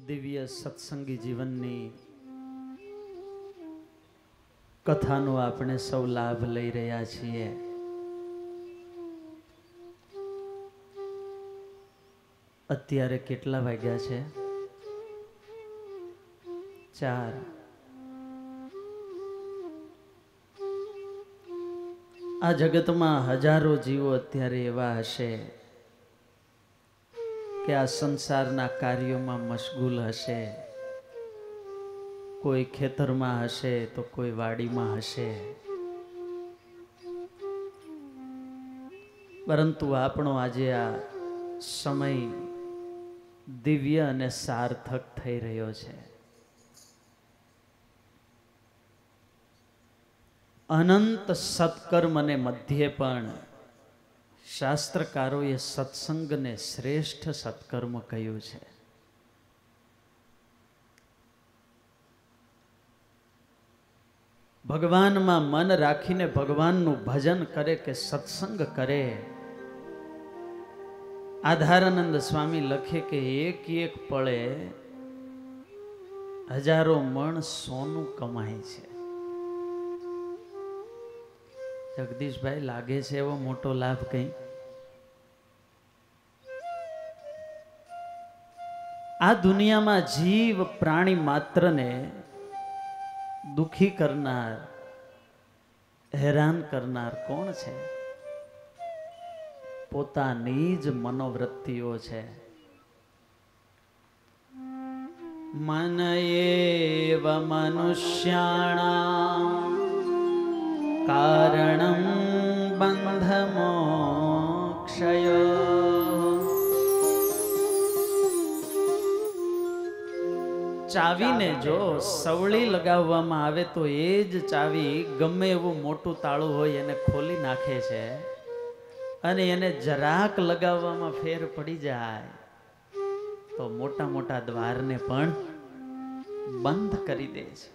દિવ્ય સત્સંગી જીવનની કથાનો આપણે સૌ લાભ લઈ રહ્યા છીએ। અત્યારે કેટલા વાગ્યા છે? 4। આ જગતમાં હજારો જીવો અત્યારે એવા હશે કે આ સંસારના કાર્યોમાં મશગુલ હશે। કોઈ ખેતરમાં હશે તો કોઈ વાડીમાં હશે, પરંતુ આપણો આજે આ સમય દિવ્ય અને સાર્થક થઈ રહ્યો છે। અનંત સત્કર્મને મધ્યે પણ શાસ્ત્રકારોએ સત્સંગને શ્રેષ્ઠ સત્કર્મ કહ્યું છે। ભગવાનમાં મન રાખીને ભગવાનનું ભજન કરે કે સત્સંગ કરે। આધારાનંદ સ્વામી લખે કે એક એક પળે હજારો મણ સોનું કમાય છે। જગદીશભાઈ, લાગે છે એવો મોટો લાભ કઈ? આ દુનિયામાં જીવ પ્રાણી માત્રને દુખી કરનાર, હેરાન કરનાર કોણ છે? પોતાની જ મનોવૃત્તિઓ છે। મન એવ મનુષ્યાણાં કારણં બંધ મોક્ષય। ચાવીને જો સવળી લગાવવામાં આવે તો એ જ ચાવી ગમે એવું મોટું તાળું હોય એને ખોલી નાખે છે, અને એને જરાક લગાવવામાં ફેર પડી જાય તો મોટા મોટા દ્વારને પણ બંધ કરી દે છે।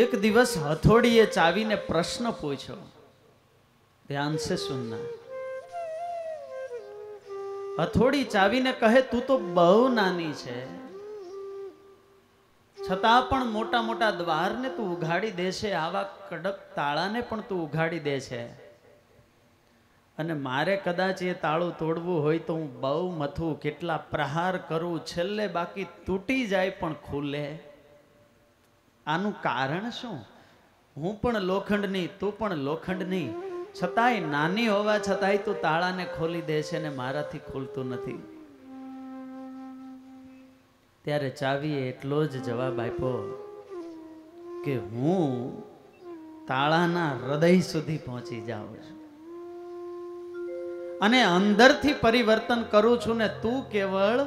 એક દિવસ હથોડીએ ચાવીને પ્રશ્ન પૂછ્યો, ધ્યાન સે સુનના। હથોડી ચાવીને કહે, તું તો બહુ નાની છે, છતાં પણ મોટા મોટા દ્વારને તું ઉઘાડી દે છે, આવા કડક તાળાને પણ તું ઉઘાડી દે છે, અને મારે કદાચ એ તાળું તોડવું હોય તો હું બહુ મથું, કેટલા પ્રહાર કરું, છેલ્લે બાકી તૂટી જાય પણ ખુલે। આનું કારણ શું? હું પણ લોખંડની, તું પણ લોખંડની, છતાંય નાની હોવા છતાંય તું તાળાને ખોલી દે છે ને મારાથી ખુલતું નથી। ત્યારે ચાવીએ એટલો જ જવાબ આપ્યો કે હું તાળાના હૃદય સુધી પહોંચી જાઉં છું અને અંદરથી પરિવર્તન કરું છું ને તું કેવળ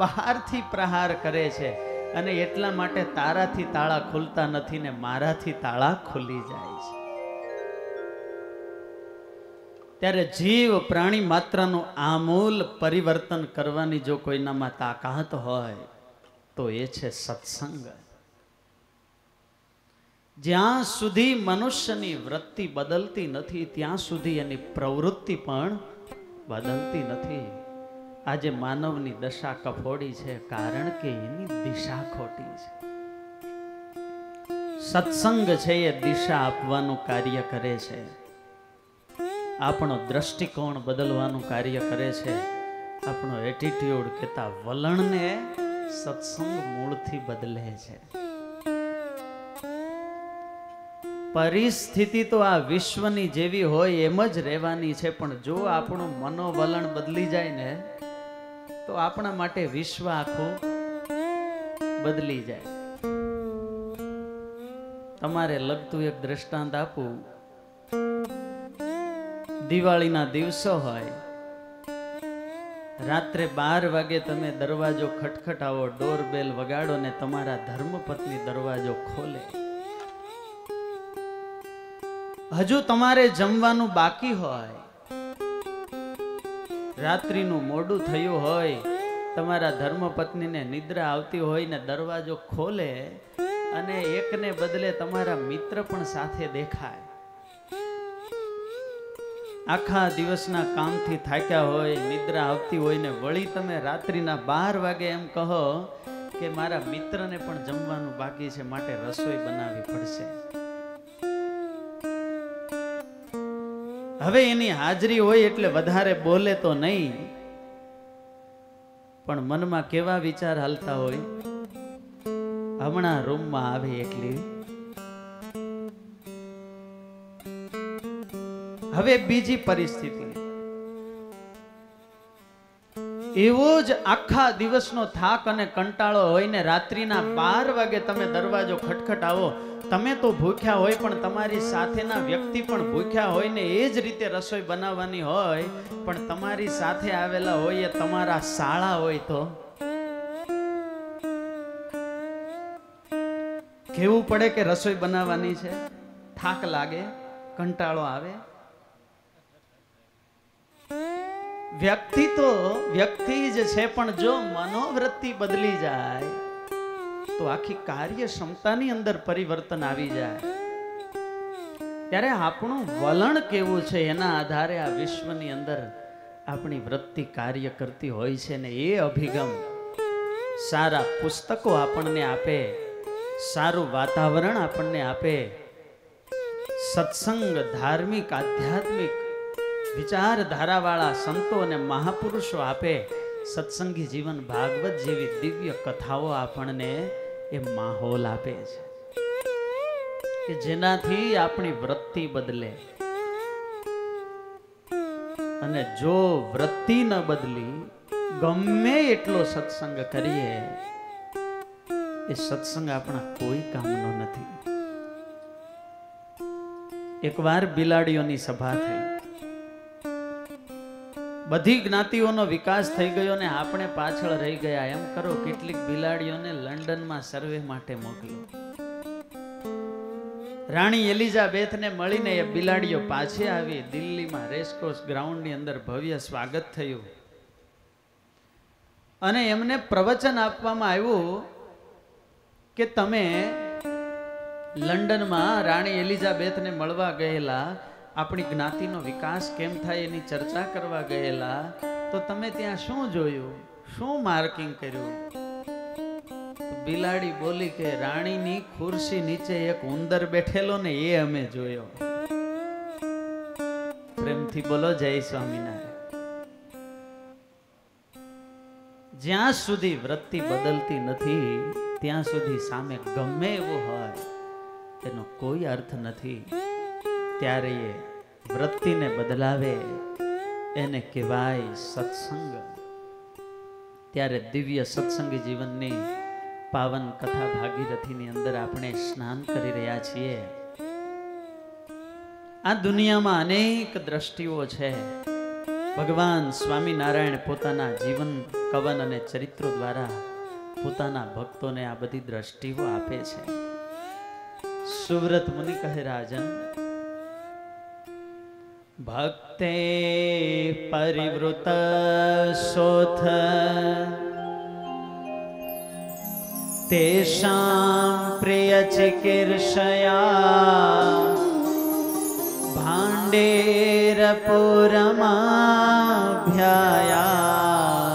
બહારથી પ્રહાર કરે છે, અને એટલા માટે તારાથી તાળા ખુલતા નથી ને મારાથી તાળા ખુલી જાય છે। ત્યારે જીવ પ્રાણી માત્રનું આમૂલ પરિવર્તન કરવાની જો કોઈનામાં તાકાત હોય તો એ છે સત્સંગ। જ્યાં સુધી મનુષ્યની વૃત્તિ બદલતી નથી ત્યાં સુધી એની પ્રવૃત્તિ પણ બદલતી નથી। આજે માનવની દશા કફોડી છે, કારણ કે એની દિશા ખોટી છે। સત્સંગ છે એ દિશા આપવાનું કાર્ય કરે છે, આપણો દ્રષ્ટિકોણ બદલવાનું કાર્ય કરે છે, આપણો એટીટ્યુડ કહેતા વલણને સત્સંગ મૂળથી બદલે છે। પરિસ્થિતિ તો આ વિશ્વની જેવી હોય એમ જ રહેવાની છે, પણ જો આપણું મનોવલણ બદલી જાય ને તો આપણા માટે વિશ્વ આખું બદલી જાય। તમારે લગતું એક દ્રષ્ટાંત આપું। દિવાળીના દિવસો હોય, રાત્રે 12 વાગે તમે દરવાજો ખટખટાવો, ડોરબેલ વગાડો ને તમારા ધર્મપત્ની દરવાજો ખોલે। હજુ તમારે જમવાનું બાકી હોય, રાત્રિનું મોડું થયું હોય, તમારા ધર્મપત્નીને નિદ્રા આવતી હોય ને દરવાજો ખોલે, અને એકને બદલે તમારા મિત્ર પણ સાથે દેખાય, આખા દિવસના કામથી થાક્યા હોય, નિદ્રા આવતી હોય ને વળી તમે રાત્રિના 12 વાગે એમ કહો કે મારા મિત્રને પણ જમવાનું બાકી છે, માટે રસોઈ બનાવવી પડશે. હવે એની હાજરી હોય એટલે વધારે બોલે તો નહીં, પણ મનમાં કેવા વિચાર હાલતા હોય, હમણાં રૂમમાં આવે એટલી. હવે બીજી પરિસ્થિતિ, એવો જ આખા દિવસનો થાક અને કંટાળો હોય ને રાત્રિના 12 વાગે તમે દરવાજો ખટખટાવો. તમે તો ભૂખ્યા હોય પણ તમારી સાથેના વ્યક્તિ પણ ભૂખ્યા હોય ને એ જ રીતે રસોઈ બનાવવાની હોય, પણ તમારી સાથે આવેલા હોય એ તમારા શાળા હોય તો કેવું પડે કે રસોઈ બનાવવાની છે, થાક લાગે, કંટાળો આવે. વ્યક્તિ તો વ્યક્તિ જ છે, પણ જો મનોવૃત્તિ બદલી જાય તો આખી કાર્ય ક્ષમતાની અંદર પરિવર્તન આવી જાય. ત્યારે આપણું વલણ કેવું છે એના આધારે આ વિશ્વની અંદર આપણી વૃત્તિ કાર્ય કરતી હોય છે. ને એ અભિગમ સારા પુસ્તકો આપણને આપે, સારું વાતાવરણ આપણને આપે, સત્સંગ, ધાર્મિક, આધ્યાત્મિક વિચારધારાવાળા સંતો અને મહાપુરુષો આપે, સત્સંગી જીવન, ભાગવત જેવી દિવ્ય કથાઓ આપણને એ માહોલ આપે છે કે જેનાથી આપણી વૃત્તિ બદલે. અને જો વૃત્તિ ન બદલી, ગમે એટલો સત્સંગ કરીએ, એ સત્સંગ આપણા કોઈ કામનો નથી. એકવાર બિલાડીઓની સભા થઈ, બધી જ્ઞાતિઓનો વિકાસ થઈ ગયો ને આપણે પાછળ રહી ગયા. એમ કરો કેટલીક બિલાડીઓને લંડનમાં સર્વે માટે મોકલો. રાણી એલિઝાબેથને મળીને એ બિલાડીઓ પાછી આવી. દિલ્હીમાં રેસકોર્સ ગ્રાઉન્ડની અંદર ભવ્ય સ્વાગત થયું અને એમને પ્રવચન આપવામાં આવ્યું કે તમે લંડનમાં રાણી એલિઝાબેથને મળવા ગયેલા, આપણી જ્ઞાતિનો વિકાસ કેમ થાય એની ચર્ચા કરવા ગયેલા, તો તમે ત્યાં શું જોયું, શું માર્કિંગ કર્યું? બિલાડી બોલી કે રાણીની ખુરશી નીચે એક ઉંદર બેઠેલો ને એ અમે જોયો. પ્રેમથી બોલો જય સ્વામિનારાયણ. જ્યાં સુધી વૃત્તિ બદલતી નથી ત્યાં સુધી સામે ગમે એવો હોય તેનો કોઈ અર્થ નથી. ત્યારે એ વૃત્તિને બદલાવે એને કહેવાય સત્સંગ. ત્યારે દિવ્ય સત્સંગી જીવનની પાવન કથા ભાગીરથીની અંદર આપણે સ્નાન કરી રહ્યા છીએ. આ દુનિયામાં અનેક દ્રષ્ટિઓ છે. ભગવાન સ્વામિનારાયણ પોતાના જીવન કવન અને ચરિત્રો દ્વારા પોતાના ભક્તોને આ બધી દ્રષ્ટિઓ આપે છે. સુવ્રત મુનિ કહે, રાજન, ભક્તે પરિવૃત સોથ તેષાં પ્રિય ચિકીર્ષયા ભાંડેર પુરમાભ્યાયા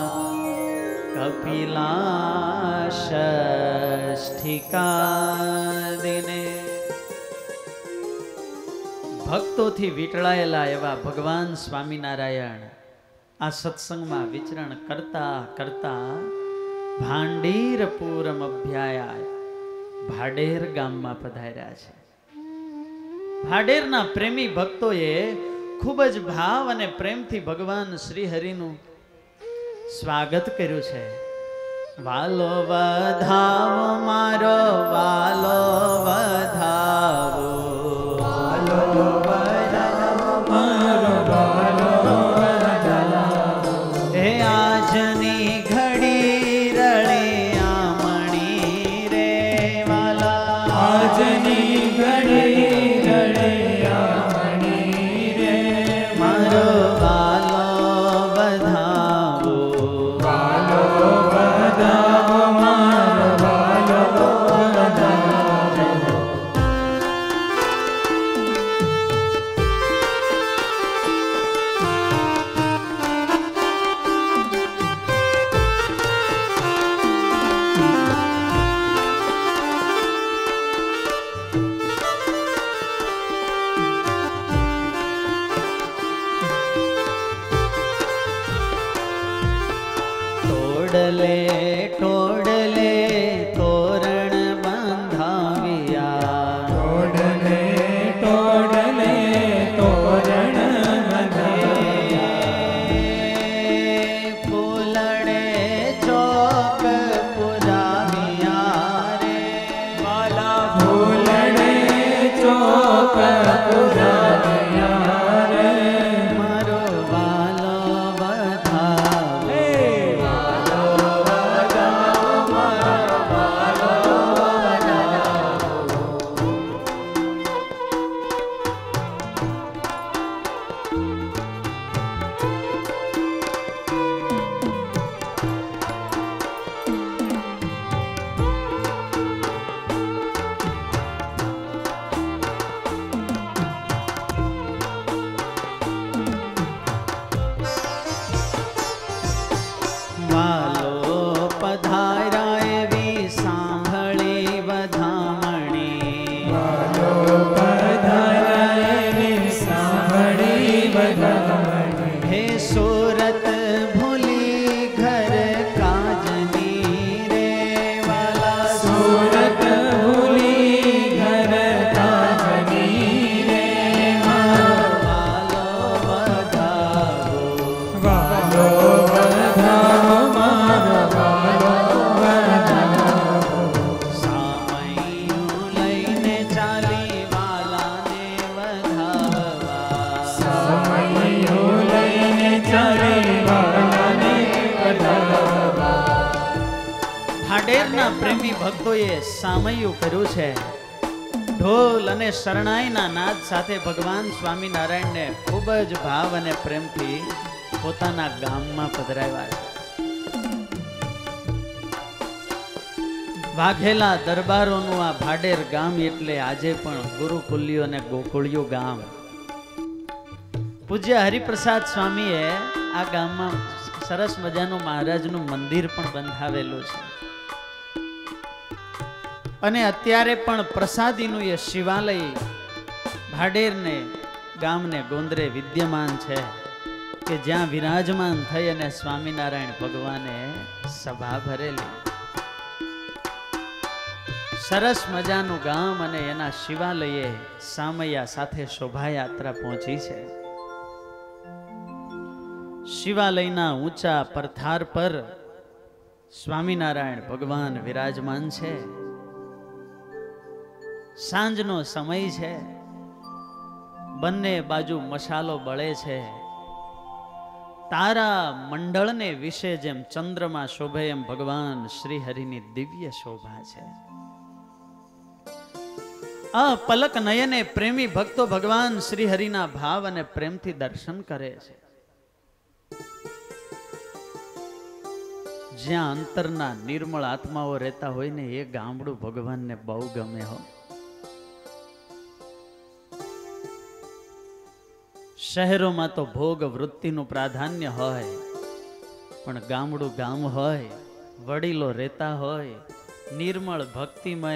કપિલાષ્ઠિકાદિને. ભક્તોથી વીટળાયેલા એવા ભગવાન સ્વામિનારાયણ આ સત્સંગમાં વિચરણ કરતા કરતા ભાંડીરપુરમ અભ્યાયા ભાડેર ગામમાં પધાર્યા છે. ભાડેરના પ્રેમી ભક્તોએ ખૂબ જ ભાવ અને પ્રેમથી ભગવાન શ્રી હરિનું સ્વાગત કર્યું છે. વાલો વધાવો મારો વાલો વધાવો, વાલો વધાવો મારો વાલો વધાવો. હે આજની ઘડી રળિયામણી રે વાલા, આજની ઘડી રળિયામણી રે મારો વાલો વધાવો, વાલો વધાવો મારો વાલો વધાવો. ટોડલે ટોડલે તોરણ બંધાવ્યા ટોડલે ટોડલે તોરણ બંધાવ્યા ફૂલડે ચોક પુરાવ્યા રે વાલા ફૂલડે ચોક પુરાવ્યા રે મારો વાલો વધાવે વાલો પધાર્યા એવી સાંભળી વધામણી વાલો પધાર્યા એવી સાંભળી વધામણી હે સુરત ભૂલી ઘર કાજની રે વાલા સુરત ભૂલી ઘર કાજની રે વાલો વધાવો વાલો વધાવો મારો વાલો વધાવો સામૈયું લઈને ચાલી વાલાને વધાવવા સમયો લઈને ચાલી વાલાને વધાવવા ભાડેરના પ્રેમી ભક્તોએ સામૈયું કર્યું છે. ઢોલ અને શરણાઈના નાદ સાથે ભગવાન સ્વામિનારાયણને ખૂબ જ ભાવ અને પ્રેમથી પોતાના ગામમાં પધરાવ્યા છે. વાઘેલા દરબારોનું આ ભાડેર ગામ એટલે આજે પણ ગુરુકુલ્યું અને ગોકુળિયું ગામ. પૂજ્ય હરિપ્રસાદ સ્વામીએ આ ગામમાં સરસ મજાનું મહારાજનું મંદિર પણ બંધાવેલું છે અને અત્યારે પણ પ્રસાદીનું એ શિવાલય ભાડેરને ગામને ગોંદરે વિદ્યમાન છે કે જ્યાં વિરાજમાન થઈ અને સ્વામિનારાયણ ભગવાને સભા ભરેલી. સરસ મજાનું ગામ અને એના શિવાલયે સામૈયા સાથે શોભાયાત્રા પહોંચી છે. શિવાલયના ઊંચા પરથાર પર સ્વામિનારાયણ ભગવાન વિરાજમાન છે. સાંજનો સમય છે, બંને બાજુ મશાલો બળે છે. તારા મંડળને વિશે જેમ ચંદ્રમાં શોભે એમ ભગવાન શ્રી હરિની દિવ્ય શોભા છે. આ પલક નયને પ્રેમી ભક્તો ભગવાન શ્રી હરિના ભાવ અને પ્રેમથી દર્શન કરે છે. જ્યાં અંતરના નિર્મળ આત્માઓ રહેતા હોય ને એ ગામડું ભગવાનને બહુ ગમે હો. શહેરોમાં તો ભોગ વૃત્તિનું પ્રાધાન્ય હોય, પણ ગામડું ગામ હોય, વડીલો રહેતા હોય, નિર્મળ ભક્તિમય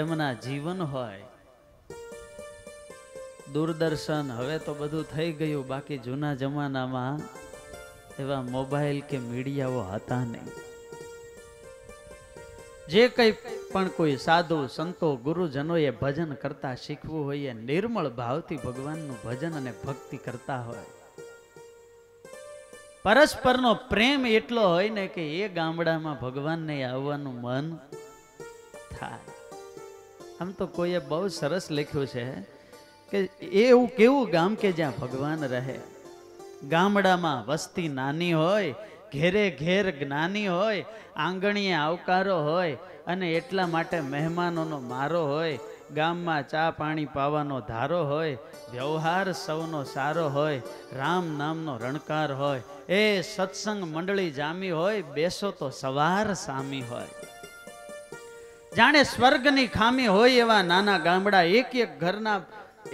એમના જીવન હોય. દૂરદર્શન હવે તો બધું થઈ ગયું, બાકી જૂના જમાનામાં એવા મોબાઈલ કે મીડિયાઓ હતા નહીં. જે કંઈ પણ કોઈ સાધુ સંતો ગુરુજનોએ ભજન કરતા શીખવું હોય, નિર્મળ ભાવથી ભગવાનનું ભજન અને ભક્તિ કરતા હોય. પરસ્પરનો પ્રેમ એટલો હોય ને કે એ ગામડામાં ભગવાનને આવવાનું મન થાય. આમ તો કોઈએ બહુ સરસ લખ્યું છે કે એવું કેવું ગામ કે જ્યાં ભગવાન રહે. ગામડામાં વસ્તી નાની હોય, ઘેરે ઘેર જ્ઞાની હોય, આંગણીએ આવકારો હોય અને એટલા માટે મહેમાનોનો મારો હોય. ગામમાં ચા પાણી પાવાનો ધારો હોય, વ્યવહાર સૌનો સારો હોય, રામ નામનો રણકાર હોય. એ સત્સંગ મંડળી જામી હોય, બેસો તો સવાર સામી હોય. જાણે સ્વર્ગની ખામી હોય એવા નાના ગામડા, એક એક ઘરના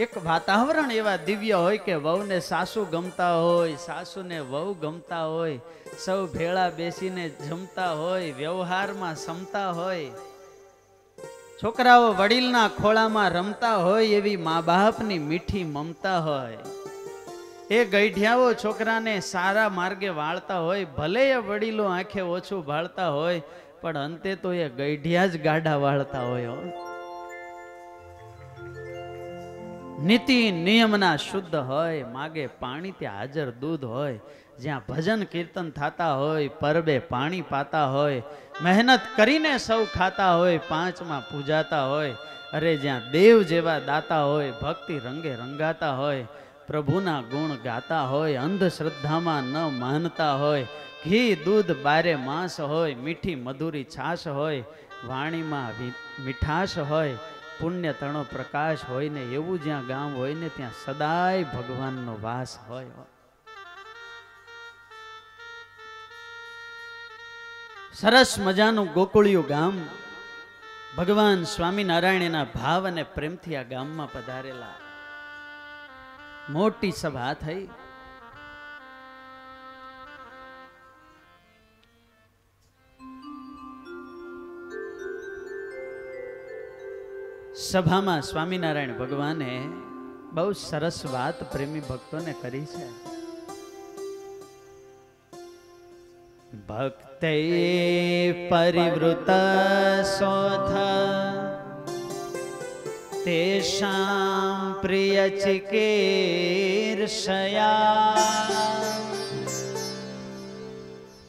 એક વાતાવરણ એવા દિવ્ય હોય કે વહુને સાસુ ગમતા હોય, સાસુને વહુ ગમતા હોય, સૌ ભેળા બેસીને જમતા હોય, વ્યવહારમાં સમતા હોય, છોકરાઓ વડીલના ખોળામાં રમતા હોય, એવી મા બાપની મીઠી મમતા હોય. એ ગઈઢિયાઓ છોકરાને સારા માર્ગે વાળતા હોય, ભલે એ વડીલો આંખે ઓછું ભાળતા હોય, પણ અંતે તો એ ગઈઢિયા જ ગાડા વાળતા હોય. નીતિ નિયમના શુદ્ધ હોય, માગે પાણી ત્યાં હાજર દૂધ હોય, જ્યાં ભજન કીર્તન થતા હોય, પરબે પાણી પાતા હોય, મહેનત કરીને સૌ ખાતા હોય, પાંચમાં પૂજાતા હોય, અરે જ્યાં દેવ જેવા દાતા હોય, ભક્તિ રંગે રંગાતા હોય, પ્રભુના ગુણ ગાતા હોય, અંધશ્રદ્ધામાં ન માનતા હોય, ઘી દૂધ બારે માસ હોય, મીઠી મધુરી છાશ હોય, વાણીમાં મીઠાશ હોય, પુણ્ય તણો પ્રકાશ હોય ને એવું જ્યાં ગામ હોય ને ત્યાં સદાય ભગવાનનો વાસ હોય. સરસ મજાનું ગોકુળિયું ગામ. ભગવાન સ્વામિનારાયણના ભાવ અને પ્રેમથી આ ગામમાં પધારેલા. મોટી સભા થઈ. સભામાં સ્વામિનારાયણ ભગવાને બહુ સરસ વાત પ્રેમી ભક્તોને કરી છે. ભક્તે પરિવૃત શોધ તેષાં પ્રિય ચિકીર્ષયા.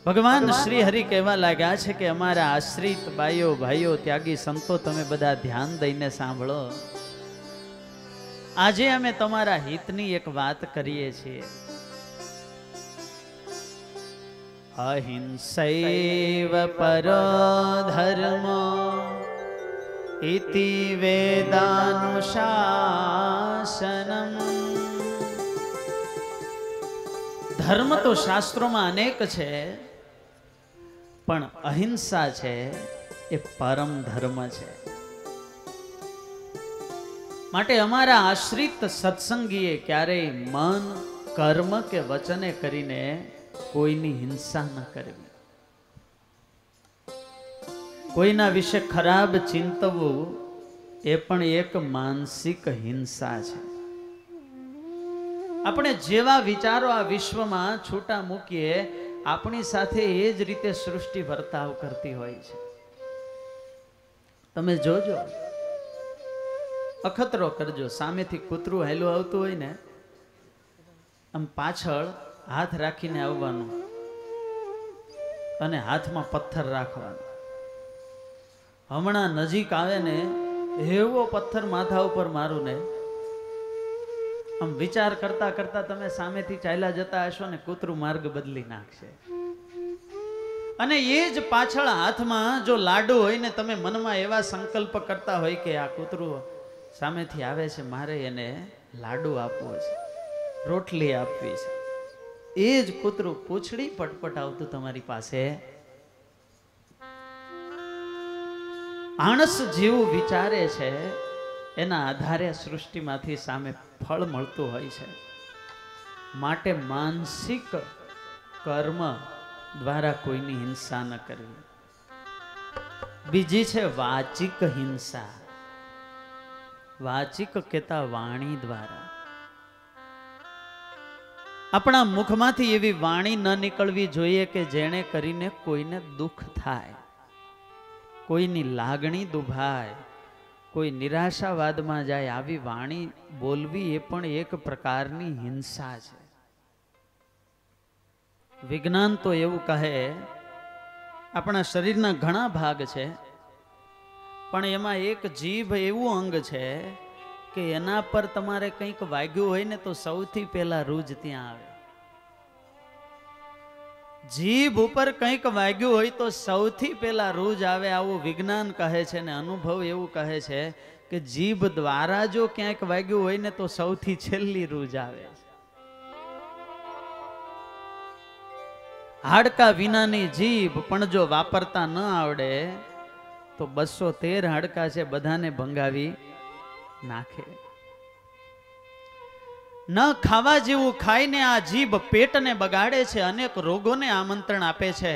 ભગવાન શ્રી હરિ કહેવા લાગ્યા છે કે અમારા આશ્રિત બાઈઓ ભાઈઓ ત્યાગી સંતો તમે બધા ધ્યાન દઈને સાંભળો. આજે અમે તમારા હિતની એક વાત કરીએ છીએ. અહિંસૈવ પરો ધર્મો ઇતિ વેદાનુશાસનમ. ધર્મ તો શાસ્ત્રોમાં અનેક છે, પણ અહિંસા છે એ પરમ ધર્મ છે. માટે અમારા આશ્રિત સત્સંગીએ ક્યારેય મન કર્મ કે વચને કરીને કોઈની હિંસા ન કરવી. કોઈના વિશે ખરાબ ચિંતવું એ પણ એક માનસિક હિંસા છે. આપણે જેવા વિચારો આ વિશ્વમાં છૂટા મૂકીએ, આપણી સાથે એ જ રીતે સૃષ્ટિ વર્તાવ કરતી હોય છે. તમે જોજો, અખતરો કરજો. સામેથી કૂતરું હેલું આવતું હોય ને, આમ પાછળ હાથ રાખીને આવવાનું અને હાથમાં પથ્થર રાખવાનો. હમણાં નજીક આવે ને એવો પથ્થર માથા ઉપર મારું ને, આમ વિચાર કરતા કરતા તમે સામેથી ચાલ્યા જતા હશો ને કૂતરું માર્ગ બદલી નાખશે. અને એ જ પાછળ હાથમાં જો લાડુ હોય ને, તમે મનમાં એવા સંકલ્પ કરતા હોય કે આ કૂતરું સામેથી આવે છે, મારે એને લાડુ આપવો છે, રોટલી આપવી છે, એ જ કૂતરું પૂંછડી પટપટ આવતું તમારી પાસે આણસ જેવું વિચારે છે. એના આધારે સૃષ્ટિમાંથી સામે ફળ મળતું હોય છે. માટે માનસિક કર્મ દ્વારા કોઈની હિંસા ન કરવી. બીજી છે વાચિક હિંસા. વાચિક કહેતા વાણી દ્વારા. આપણા મુખમાંથી એવી વાણી ન નીકળવી જોઈએ કે જેણે કરીને કોઈને દુઃખ થાય, કોઈની લાગણી દુભાય, કોઈ નિરાશાવાદમાં જાય. આવી વાણી બોલવી એ પણ એક પ્રકારની હિંસા છે. વિજ્ઞાન તો એવું કહે, આપણા શરીરના ઘણા ભાગ છે, પણ એમાં એક જીભ એવું અંગ છે કે એના પર તમારે કંઈક વાગ્યું હોય ને તો સૌથી પહેલા રૂજ ત્યાં આવે. જીભ ઉપર કંઈક વાગ્યું હોય તો સૌથી પહેલા રૂજ આવે, આવું વિજ્ઞાન કહે છે. ને અનુભવ એવું કહે છે કે જીભ દ્વારા જો ક્યાંક વાગ્યું હોય ને તો સૌથી છેલ્લી રૂજ આવે. હાડકા વિનાની જીભ પણ જો વાપરતા ન આવડે તો 213 હાડકા છે બધાને ભંગાવી નાખે. ન ખાવા જેવું ખાઈને આ જીભ પેટને બગાડે છે, અનેક રોગોને આમંત્રણ આપે છે,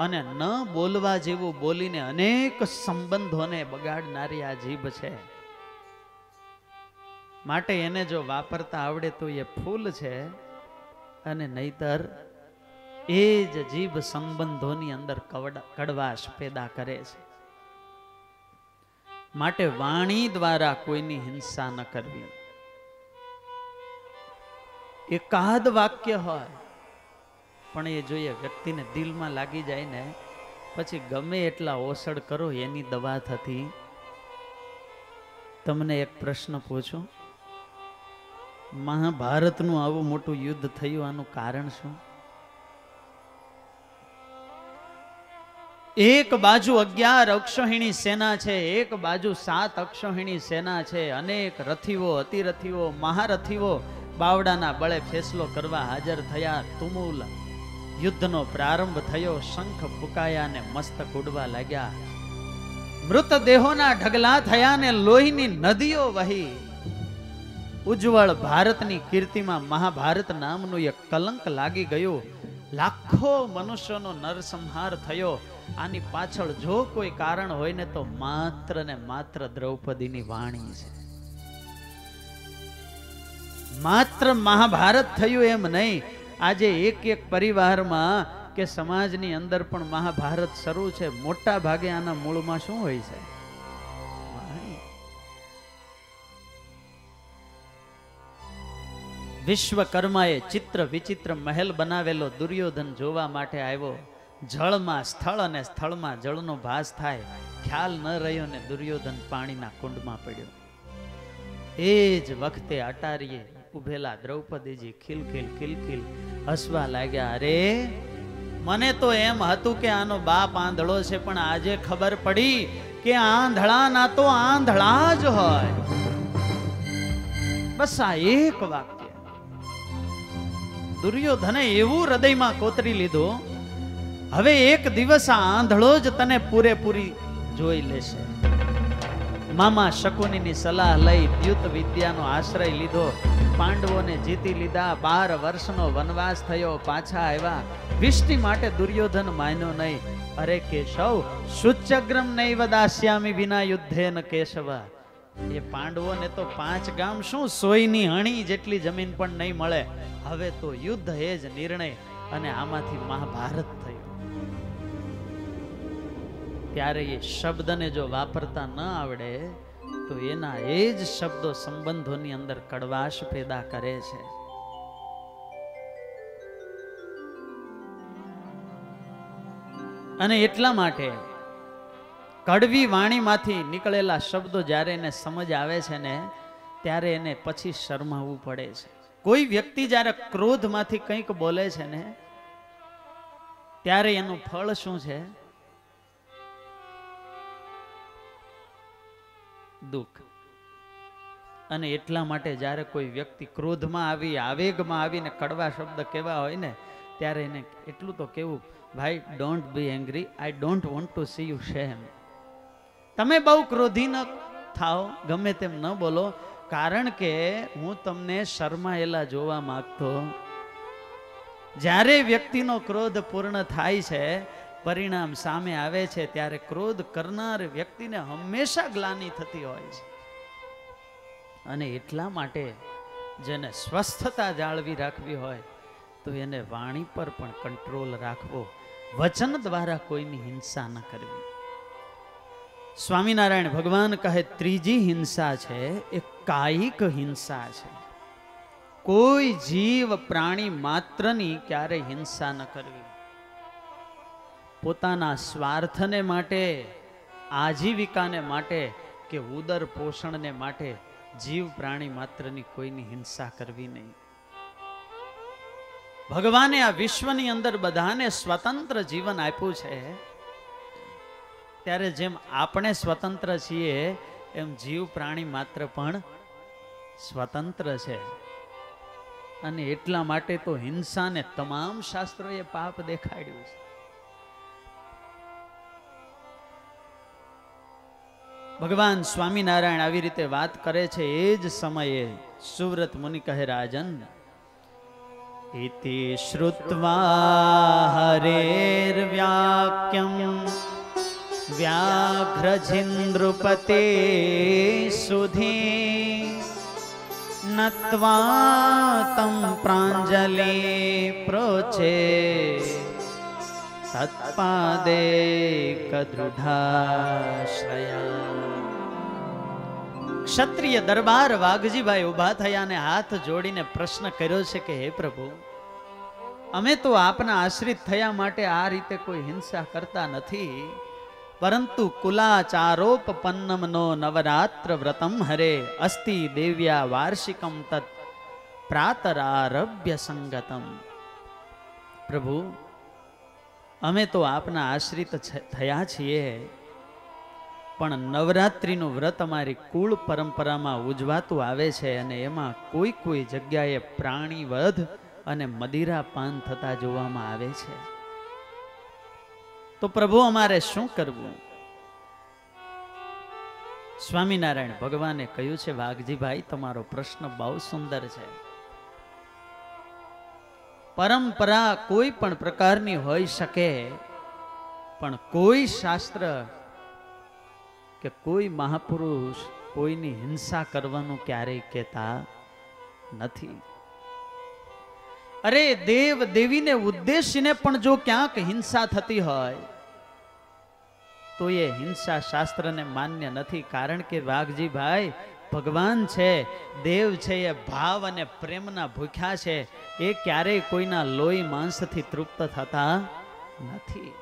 અને ન બોલવા જેવું બોલીને અનેક સંબંધોને બગાડનારી આ જીભ છે. માટે એને જો વાપરતા આવડે તો એ ફૂલ છે, અને નહીતર એ જ જીભ સંબંધોની અંદર કડવાશ પેદા કરે છે. માટે વાણી દ્વારા કોઈની હિંસા ન કરવી. એકાદ વાક્ય હોય પણ એ જોઈએ વ્યક્તિને દિલમાં લાગી જાય ને, પછી ગમે એટલા ઓસડ કરો એની દવા થતી. તમને એક પ્રશ્ન પૂછું, મહાભારતનું આવું મોટું યુદ્ધ થયું, આનું કારણ શું? એક બાજુ 11 અક્ષોહિણી સેના છે, એક બાજુ 7 અક્ષોહિણી સેના છે. અનેક રથીઓ, અતિરથીઓ, મહારથીઓ બાવડાના બળે ફેસલો કરવા હાજર થયા. તુમુલ યુદ્ધનો પ્રારંભ થયો. શંખ ફૂંકાયા ને મસ્તક ઉડવા લાગ્યા. મૃતદેહોના ઢગલા થયા ને લોહીની નદીઓ વહી. ઉજ્જવળ ભારતની કીર્તિમાં મહાભારત નામનું એક કલંક લાગી ગયું. લાખો મનુષ્યોનો નરસંહાર થયો. આની પાછળ જો કોઈ કારણ હોય ને તો માત્ર ને માત્ર દ્રૌપદીની વાણી છે. માત્ર મહાભારત થયું એમ નહીં, આજે એક એક પરિવારમાં કે સમાજની અંદર પણ મહાભારત શરૂ છે. મોટા ભાગે આના મૂળમાં શું હોય છે? વિશ્વકર્માએ ચિત્ર વિચિત્ર મહેલ બનાવેલો દુર્યોધન જોવા માટે આવ્યો. જળમાં સ્થળ અને સ્થળમાં જળનો ભાસ થાય. ખ્યાલ ન રહ્યો ને દુર્યોધન પાણીના કુંડમાં પડ્યો. એ જ વખતે અટારીએ ઉભેલા દ્રૌપદીજી ખિલખિલ ખિલખિલ હસવા લાગ્યા. અરે મને તો એમ હતું કે આનો બાપ આંધળો છે, પણ આજે ખબર પડી કે આંધળાના તો આંધળા જ હોય. બસ આ એક વાક્ય દુર્યોધને એવું હૃદયમાં કોતરી લીધું, હવે એક દિવસ આ આંધળો જ તને પૂરેપૂરી જોઈ લેશે. મામા શકુનીની સલાહ લઈ દ્યુત વિદ્યાનો આશ્રય લીધો. પાંડવોને જીતી લીધા. 12 વર્ષનો વનવાસ થયો. પાછા આવ્યા. વિષ્ટિ માટે દુર્યોધન માન્યો નહીં. અરે કેશવ, શુચ્યગ્રમ નૈવ દાસ્યામિ વિના યુદ્ધેન કેશવ. એ પાંડવોને તો 5 ગામ શું 100ની હણી જેટલી જમીન પણ નહીં મળે. હવે તો યુદ્ધ હે જ નિર્ણય. અને આમાંથી મહાભારત થયું. ત્યારે એ શબ્દને જો વાપરતા ન આવડે તો એના એ જ શબ્દો સંબંધોની અંદર કડવાશ પેદા કરે છે. અને એટલા માટે કડવી વાણીમાંથી નીકળેલા શબ્દો જ્યારે એને સમજ આવે છે ને, ત્યારે એને પછી શરમાવવું પડે છે. કોઈ વ્યક્તિ જ્યારે ક્રોધમાંથી કંઈક બોલે છે ને, ત્યારે એનું ફળ શું છે? દુઃખ. અને એટલા માટે જ્યારે કોઈ વ્યક્તિ ક્રોધમાં આવી, આવેગમાં આવીને કડવા શબ્દ કહેવા હોય ને, ત્યારે એને એટલું તો કેવું, ભાઈ don't be angry, I don't want to see you shame. તમે બહુ ક્રોધી ન થાઓ, ગમે તેમ ન બોલો, કારણ કે હું તમને શરમાયેલા જોવા માંગતો. જ્યારે વ્યક્તિનો ક્રોધ પૂર્ણ થાય છે, પરિણામ સામે આવે છે, ત્યારે ક્રોધ કરનાર વ્યક્તિને હંમેશા ગ્લાનિ થતી હોય છે. અને એટલા માટે જેને સ્વસ્થતા જાળવી રાખવી હોય તો એને વાણી પર પણ કંટ્રોલ રાખવો. વચન દ્વારા કોઈની હિંસા ન કરવી. સ્વામિનારાયણ ભગવાન કહે ત્રીજી હિંસા છે એ કાયિક હિંસા છે. કોઈ જીવ પ્રાણી માત્રની ક્યારેય હિંસા ન કરવી. પોતાના સ્વાર્થને માટે, આજીવિકાને માટે કે ઉદર પોષણને માટે જીવ પ્રાણી માત્રની કોઈની હિંસા કરવી નહીં. ભગવાને આ વિશ્વની અંદર બધાને સ્વતંત્ર જીવન આપ્યું છે, ત્યારે જેમ આપણે સ્વતંત્ર છીએ એમ જીવ પ્રાણી માત્ર પણ સ્વતંત્ર છે. અને એટલા માટે તો હિંસાને તમામ શાસ્ત્રોએ પાપ દેખાડ્યું છે. ભગવાન સ્વામિનારાયણ આવી રીતે વાત કરે છે. એ જ સમયે સુવ્રત મુનિ કહે, રાજન, ઇતિ શ્રુત્વા હરેર વ્યાક્યમ વ્યાઘ્રજિન્દ્રુપતે સુધી નત્વા તમ પ્રાંજલિ પ્રોચે તત્પાદે કદૃઢાશ્રયા. ક્ષત્રિય દરબાર વાઘજીભાઈ ઉભા થયા અને હાથ જોડીને પ્રશ્ન કર્યો છે કે હે પ્રભુ, અમે તો આપના આશ્રિત થયા માટે આ રીતે કોઈ હિંસા કરતા નથી, પરંતુ કુલાચારોપન્નમનો નવરાત્ર વ્રતમ હરે અસ્તિ દેવ્યા વાર્ષિકમ તત પ્રાતરારભ્ય સંગતમ. પ્રભુ, અમે તો આપના આશ્રિત થયા છીએ, પણ નવરાત્રિનું વ્રત અમારી કુળ પરંપરામાં ઉજવાતું આવે છે અને એમાં કોઈ કોઈ જગ્યાએ પ્રાણી વધ અને મદિરા પાન થતા જોવામાં આવે છે. તો પ્રભુ અમારે શું કરવું? સ્વામિનારાયણ ભગવાને કહ્યું છે, વાઘજીભાઈ તમારો પ્રશ્ન બહુ સુંદર છે. પરંપરા કોઈ પણ પ્રકારની હોઈ શકે, પણ કોઈ શાસ્ત્ર કે કોઈ મહાપુરુષ કોઈની હિંસા કરવાનું ક્યારેય કહેતા નથી. અરે દેવ દેવીને ઉદ્દેશીને પણ જો ક્યાંક હિંસા થતી હોય તો એ હિંસા શાસ્ત્રને માન્ય નથી. કારણ કે વાઘજીભાઈ ભગવાન છે, દેવ છે, એ ભાવ અને પ્રેમના ભૂખ્યા છે. એ ક્યારેય કોઈના લોહી માંસથી તૃપ્ત થતા નથી.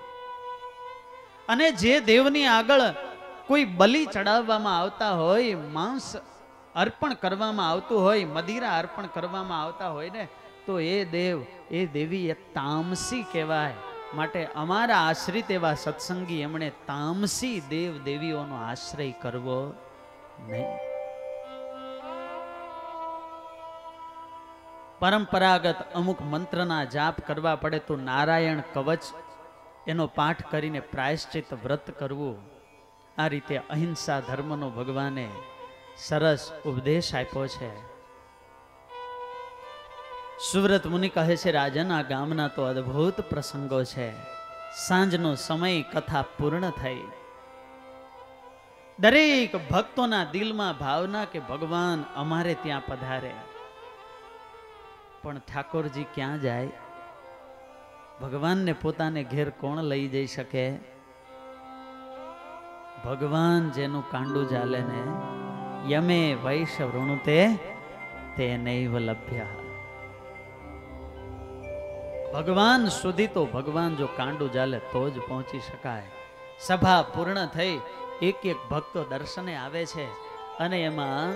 અને જે દેવની આગળ કોઈ બલિ ચડાવવામાં આવતા હોય, માંસ અર્પણ કરવામાં આવતું હોય, મદિરા અર્પણ કરવામાં આવતા હોય ને, તો એ દેવ એ દેવી એ તામસી કહેવાય. માટે અમારા આશ્રિત એવા સત્સંગી એમણે તામસી દેવ દેવીઓનો આશ્રય કરવો નહીં. પરંપરાગત અમુક મંત્રના જાપ કરવા પડે તો નારાયણ કવચ એનો પાઠ કરીને પ્રાયશ્ચિત વ્રત કરવું. આ રીતે અહિંસા ધર્મનો ભગવાને સરસ ઉપદેશ આપ્યો છે. સુવ્રત મુનિ કહે છે, રાજન આ ગામના તો અદ્ભુત પ્રસંગો છે. સાંજનો સમય કથા પૂર્ણ થઈ. દરેક ભક્તોના દિલમાં ભાવના કે ભગવાન અમારે ત્યાં પધારે. પણ ઠાકોરજી ક્યાં જાય? ભગવાનને પોતાને ઘેર કોણ લઈ જઈ શકે? ભગવાન જેનું કાંડું ચાલે ને, યમે વૈશ વૃણુતે તે નૈવ લભ્ય. ભગવાન સુધી તો ભગવાન જો કાંડું ચાલે તો જ પહોંચી શકાય. સભા પૂર્ણ થઈ, એક એક ભક્તો દર્શને આવે છે અને એમાં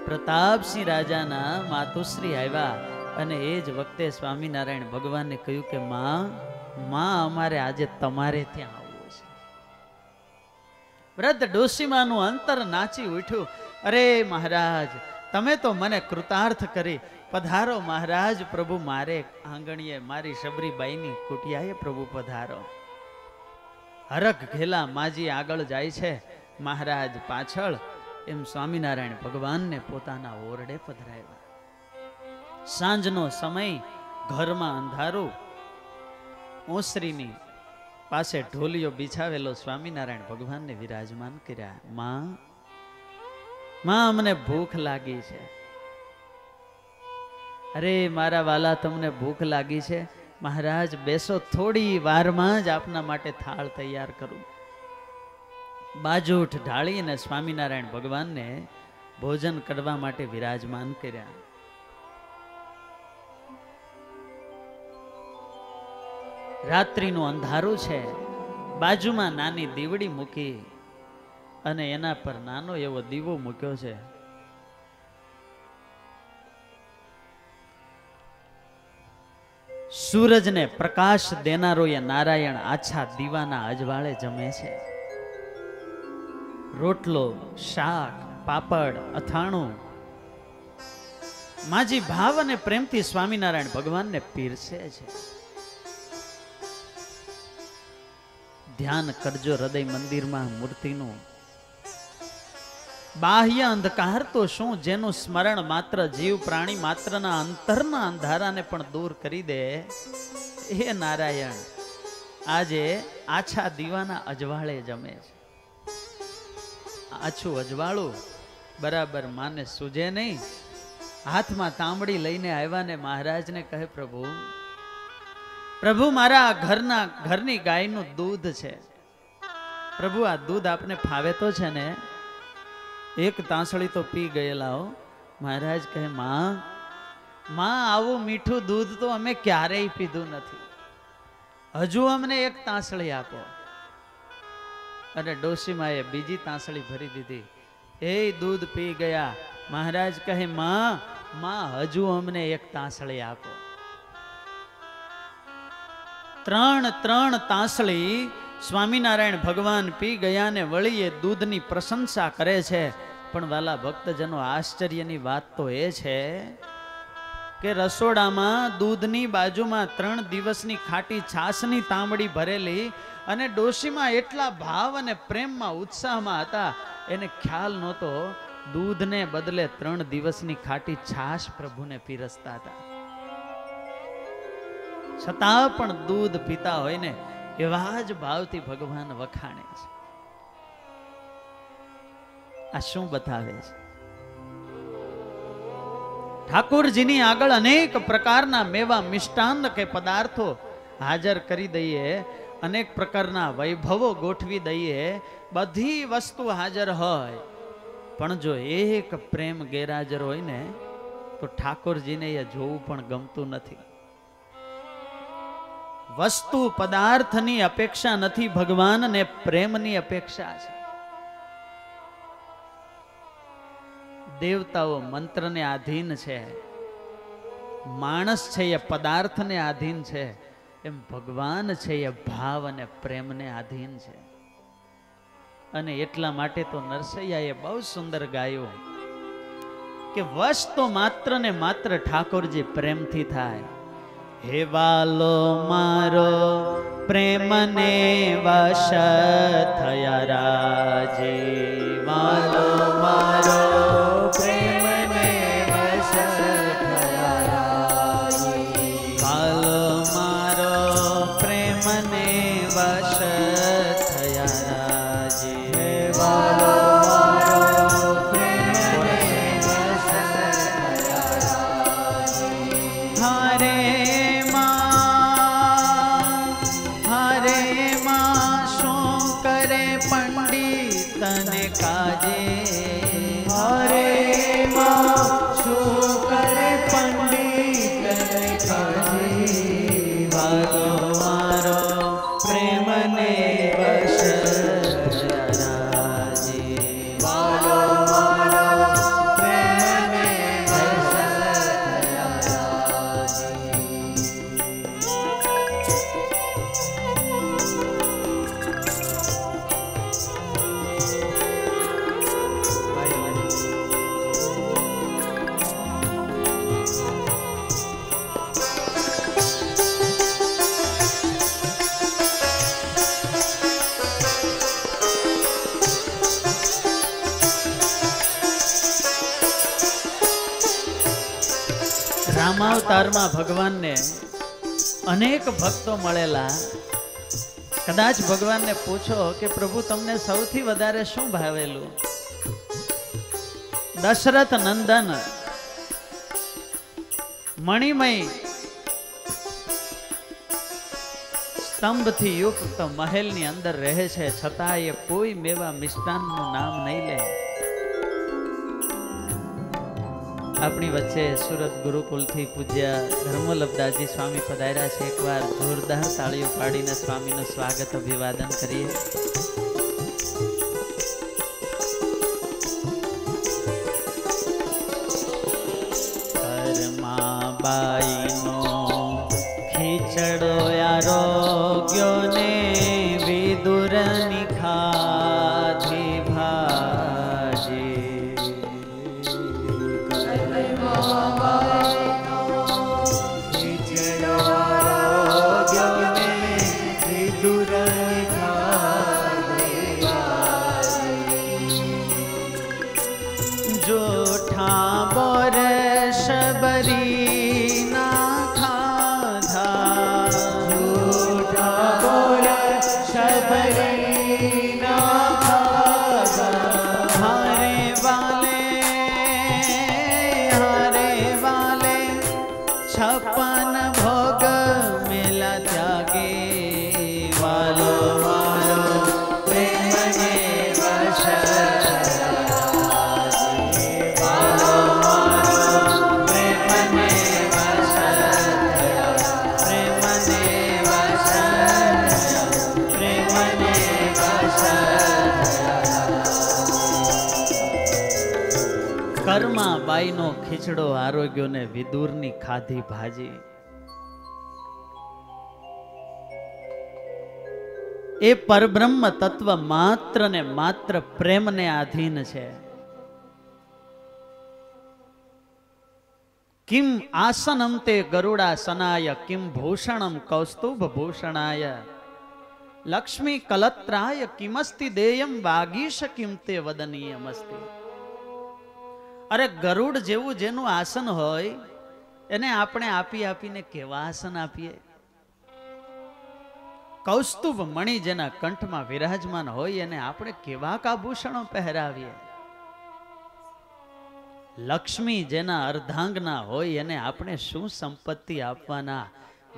પ્રતાપસિંહ રાજાના માતુશ્રી આવ્યા અને એ જ વખતે સ્વામિનારાયણ ભગવાનને કહ્યું કે માં અમારે આજે તમારે ત્યાં આવવું છે. વૃદ્ધ ડોશીમાનું અંતર નાચી ઉઠ્યું. અરે મહારાજ, તમે તો મને કૃતાર્થ કરી. પધારો મહારાજ, પ્રભુ મારે આંગણીએ મારી શબરીબાઈની કુટિયાએ પ્રભુ પધારો. હરખ ઘેલા માજી આગળ જાય છે, મહારાજ પાછળ. એમ સ્વામિનારાયણ ભગવાનને પોતાના ઓરડે પધરાવ્યા. સાંજનો સમય, ઘરમાં અંધારું. ઓસરીની પાસે ઢોલિયો બિછાવેલો સ્વામિનારાયણ ભગવાનને વિરાજમાન કર્યા. માં અમને ભૂખ લાગી છે. અરે મારા વાલા, તમને ભૂખ લાગી છે? મહારાજ બેસો, થોડી વારમાં જ આપના માટે થાળ તૈયાર કરું. બાજુઠ ઢાળીને સ્વામિનારાયણ ભગવાનને ભોજન કરવા માટે વિરાજમાન કર્યા. રાત્રિનું અંધારું છે. બાજુમાં નાની દીવડી મૂકી અને એના પર નાનો એવો દીવો મૂક્યો છે. સૂરજને પ્રકાશ દેનારો એ નારાયણ આછા દીવાના અજવાળે જમે છે. રોટલો, શાક, પાપડ, અથાણું માજી ભાવ અને પ્રેમથી સ્વામિનારાયણ ભગવાનને પીરસે છે. ધ્યાન કરજો હૃદય મંદિરમાં મૂર્તિનું. બાહ્ય અંધકાર તો શું, જેનું સ્મરણ માત્ર જીવ પ્રાણી માત્રના અંતરના અંધારાને પણ દૂર કરી દે, એ નારાયણ આજે આછા દીવાના અજવાળે જમે છે. આછું અજવાળું બરાબર માને સૂજે નહીં, હાથમાં તાંબડી લઈને આવ્યા ને મહારાજને કહે, પ્રભુ પ્રભુ મારા ઘરની ગાયનું દૂધ છે પ્રભુ, આ દૂધ આપને ફાવે તો છે ને? એક તાંસળી તો પી ગયેલા હો. મહારાજ કહે, માં આવું મીઠું દૂધ તો અમે ક્યારેય પીધું નથી, હજુ અમને એક તાંસળી આપો. અને ડોશીમાએ બીજી તાંસળી ભરી દીધી. એ દૂધ પી ગયા. મહારાજ કહે, માં હજુ અમને એક તાંસળી આપો. ત્રણ તાંસળી સ્વામિનારાયણ ભગવાન પી ગયા ને વળી એ દૂધની પ્રશંસા કરે છે. પણ વાલા ભક્તજનો, આશ્ચર્યની વાત તો એ છે કે રસોડામાં દૂધની બાજુમાં 3 દિવસની ખાટી છાશની તાંબડી ભરેલી અને ડોશીમાં એટલા ભાવ અને પ્રેમમાં ઉત્સાહમાં હતા, એને ખ્યાલ નહોતો દૂધને બદલે 3 દિવસની ખાટી છાશ પ્રભુને પીરસતા હતા. છતાં પણ દૂધ પીતા હોય ને એવા જ ભાવથી ભગવાન વખાણે છે. આ શું બતાવે છે? ઠાકોરજીની આગળ અનેક પ્રકારના મેવા મિષ્ટાન કે પદાર્થો હાજર કરી દઈએ, અનેક પ્રકારના વૈભવો ગોઠવી દઈએ, બધી વસ્તુ હાજર હોય, પણ જો એક પ્રેમ ગેરહાજર હોય ને તો ઠાકોરજીને એ જોવું પણ ગમતું નથી. વસ્તુ પદાર્થની અપેક્ષા નથી, ભગવાનને પ્રેમની અપેક્ષા છે. દેવતાઓ મંત્રને આધીન છે, માણસ છે એ પદાર્થને આધીન છે, એમ ભગવાન છે એ ભાવ અને પ્રેમને આધીન છે. અને એટલા માટે તો નરસૈયાએ બહુ સુંદર ગાયું કે વશ તો માત્ર ને માત્ર ઠાકોરજી પ્રેમથી થાય. હે વાલો મારો પ્રેમને વશ થયા રાજે, વાલો મારો પ્રેમને વશ થયા રાજે, વાલો મારો પ્રેમને વશ થયા રાજે, વાલો મારો પ્રેમને વશ થયા રાજે. હરે તને કાજે, હરે માં શું કરે પંડિત તને કાજે, વાલો મારો પ્રેમને વશ થયા રાજે, વાલો મારો પ્રેમને વશ થયા રાજે. રામાવતારમાં ભગવાનને અનેક ભક્તો મળેલા. કદાચ ભગવાનને પૂછો કે પ્રભુ તમને સૌથી વધારે શું ભાવેલું? દશરથ નંદન મણિમય સ્તંભથી યુક્ત મહેલની અંદર રહે છે, છતાં એ કોઈ મેવા મિષ્ટાનનું નામ નહીં લે. આપણી વચ્ચે સુરત ગુરુકુલથી પૂજ્ય ધર્મોલબ્દાજી સ્વામી પધાર્યા છે. એકવાર જોરદાર તાળીઓ પાડીને સ્વામીનું સ્વાગત અભિવાદન કરીએ. બાઈનો ખીચડો આરોગ્યો ને વિદુરની ખાધી ભાજી, ખીચડો આરોગ્યો ને વિદુરની ખાધી ભાજી, જોઠા બોર શબરી ના ખાધા, જોઠા બોર કર્મા બાઈનો ખીચડો આરોગ્યો ને વિદુરની ખાધી ભાજી. એ પરબ્રહ્મ તત્વ માત્ર ને માત્ર પ્રેમને આધીન છે. કિમ આસનમ તે ગરુડાસનાય કિમ ભૂષણમ કૌસ્તુભ ભૂષણાય લક્ષ્મી કલત્રાય કિમસ્તિ દેયમ વાગીશ કિમ તે વદનીયમસ્તિ. અરે ગરુડ જેવું જેનું આસન હોય એને આપણે આપી આપીને કેવા આસન આપીએ. કૌસ્તુભ મણિ જેના કંઠમાં વિરાજમાન હોય એને આપણે કેવા આભૂષણો પહેરાવીએ. લક્ષ્મી જેના અર્ધાંગના હોય એને આપણે શું સંપત્તિ આપવાના.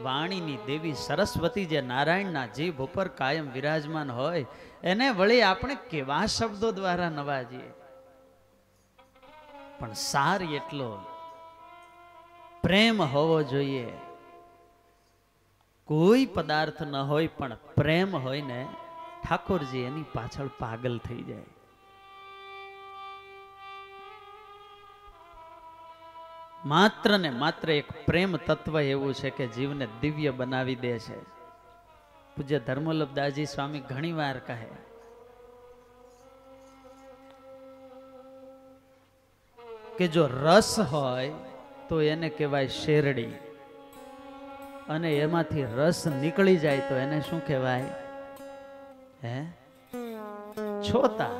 વાણીની દેવી સરસ્વતી જે નારાયણના જીભ ઉપર કાયમ વિરાજમાન હોય એને વળી આપણે કેવા શબ્દો દ્વારા નવાજીએ. પણ સાર એટલો પ્રેમ હોવો જોઈએ. કોઈ પદાર્થ ન હોય પણ પ્રેમ હોય ને ઠાકોરજી એની પાછળ પાગલ થઈ જાય. માત્ર ને માત્ર એક પ્રેમ તત્વ એવું છે કે જીવને દિવ્ય બનાવી દે છે. પૂજ્ય ધર્મવલ્લભદાસજી સ્વામી ઘણી વાર કહે કે જો રસ હોય તો એને કહેવાય શેરડી, અને એમાંથી રસ નીકળી જાય તો એને શું કહેવાય? હે, છોતા.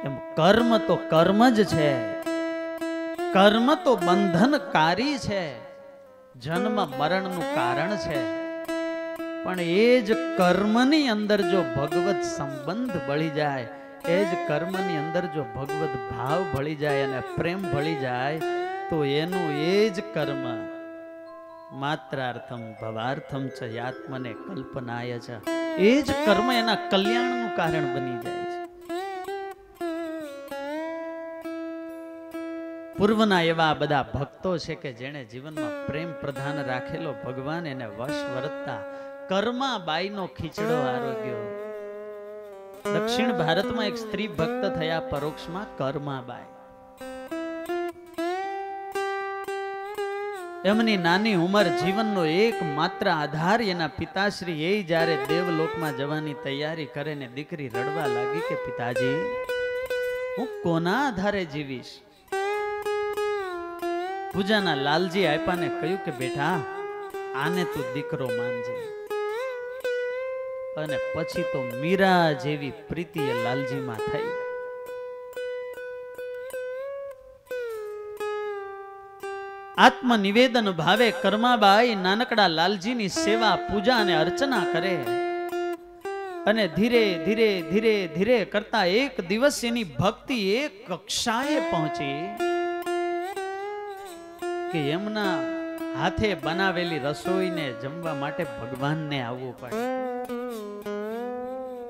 એમ કર્મ તો કર્મ જ છે, કર્મ તો બંધનકારી છે, જન્મ મરણનું કારણ છે. પણ એ જ કર્મની અંદર જો ભગવત સંબંધ ભળી જાય, એ જ કર્મની અંદર જો ભગવત ભાવ ભળી જાય અને પ્રેમ ભળી જાય તો એનું એ જ કર્મ માત્રાર્થમ ભવાર્થમ ચ યાત્મને કલ્પનાય છે. એ જ કર્મ એના કલ્યાણનું કારણ બની જાય છે. પૂર્વના એવા બધા ભક્તો છે કે જેણે જીવનમાં પ્રેમ પ્રધાન રાખેલો, ભગવાન એને વશ વર્તતા કર્મા બાઈનો ખીચડો આરોગ્યો. દક્ષિણ ભારતમાં એક સ્ત્રી ભક્ત થયા પરોક્ષમાં કર્માબાઈ. એમની નાની ઉંમર, જીવનનો એક માત્ર આધાર એના પિતાશ્રી એ જ્યારે દેવલોકમાં જવાની તૈયારી કરે ને દીકરી રડવા લાગી કે પિતાજી હું કોના આધારે જીવીશ? પૂજાના લાલજી આપ્યા ને કહ્યું કે બેટા આને તું દીકરો માનજે. અને પછી તો મીરા જેવી પ્રીતિ એ લાલજીમાં થઈ. આત્મનિવેદન ભાવે કર્માબાઈ નાનકડા લાલજીની સેવા, પૂજા અને અર્ચના કરે. અને ધીરે ધીરે ધીરે ધીરે કરતા એક દિવસ એની ભક્તિ એક કક્ષાએ પહોંચી કે એમના હાથે બનાવેલી રસોઈને જમવા માટે ભગવાનને આવવું પડે.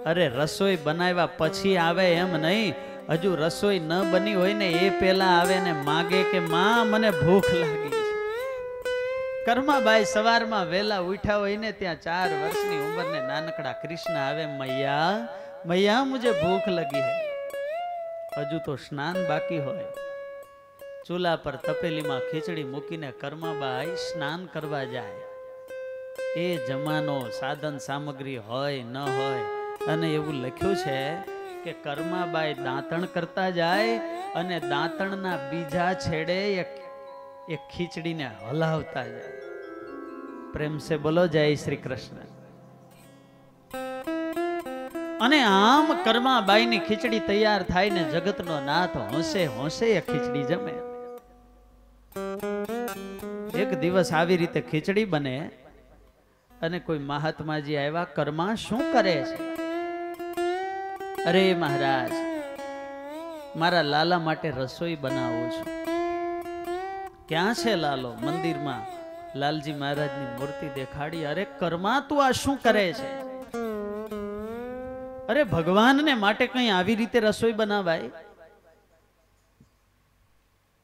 અરે રસોઈ બનાવ્યા પછી આવે એમ નહીં, હજુ રસોઈ ન બની હોય ને એ પેલા આવે ને માગે કે માં મને ભૂખ લાગી છે. કર્માબાઈ સવારમાં વહેલા ઉઠ્યા હોય ને ત્યાં 4 વર્ષની ઉંમરને નાનકડા કૃષ્ણ આવે, મૈયા મૈયા મુझे ભૂખ લગી હૈ. હજુ તો સ્નાન બાકી હોય. ચૂલા પર તપેલીમાં ખીચડી મૂકીને કર્માબાઈ સ્નાન કરવા જાય. એ જમાનો સાધન સામગ્રી હોય ન હોય, અને એવું લખ્યું છે કે કર્માબાઈ દાંતણ કરતા જાય અને દાંતણના બીજા છેડે એક ખીચડીને હલાવતા જાય. પ્રેમ સે બોલો જય શ્રી કૃષ્ણ. અને આમ કર્માબાઈની ખીચડી તૈયાર થાય ને જગતનો નાથ હોંશે હોંશે એ ખીચડી જમે. એક દિવસ આવી રીતે ખીચડી બને અને કોઈ મહાત્માજી આવ્યા, કર્મા શું કરે છે? અરે મહારાજ મારા લાલા માટે રસોઈ બનાવું છું. ક્યાં છે લાલો? મંદિરમાં. લાલજી મહારાજની મૂર્તિ દેખાડી. અરે કર્મા તું આ શું કરે છે? અરે ભગવાનને માટે કઈ આવી રીતે રસોઈ બનાવાય?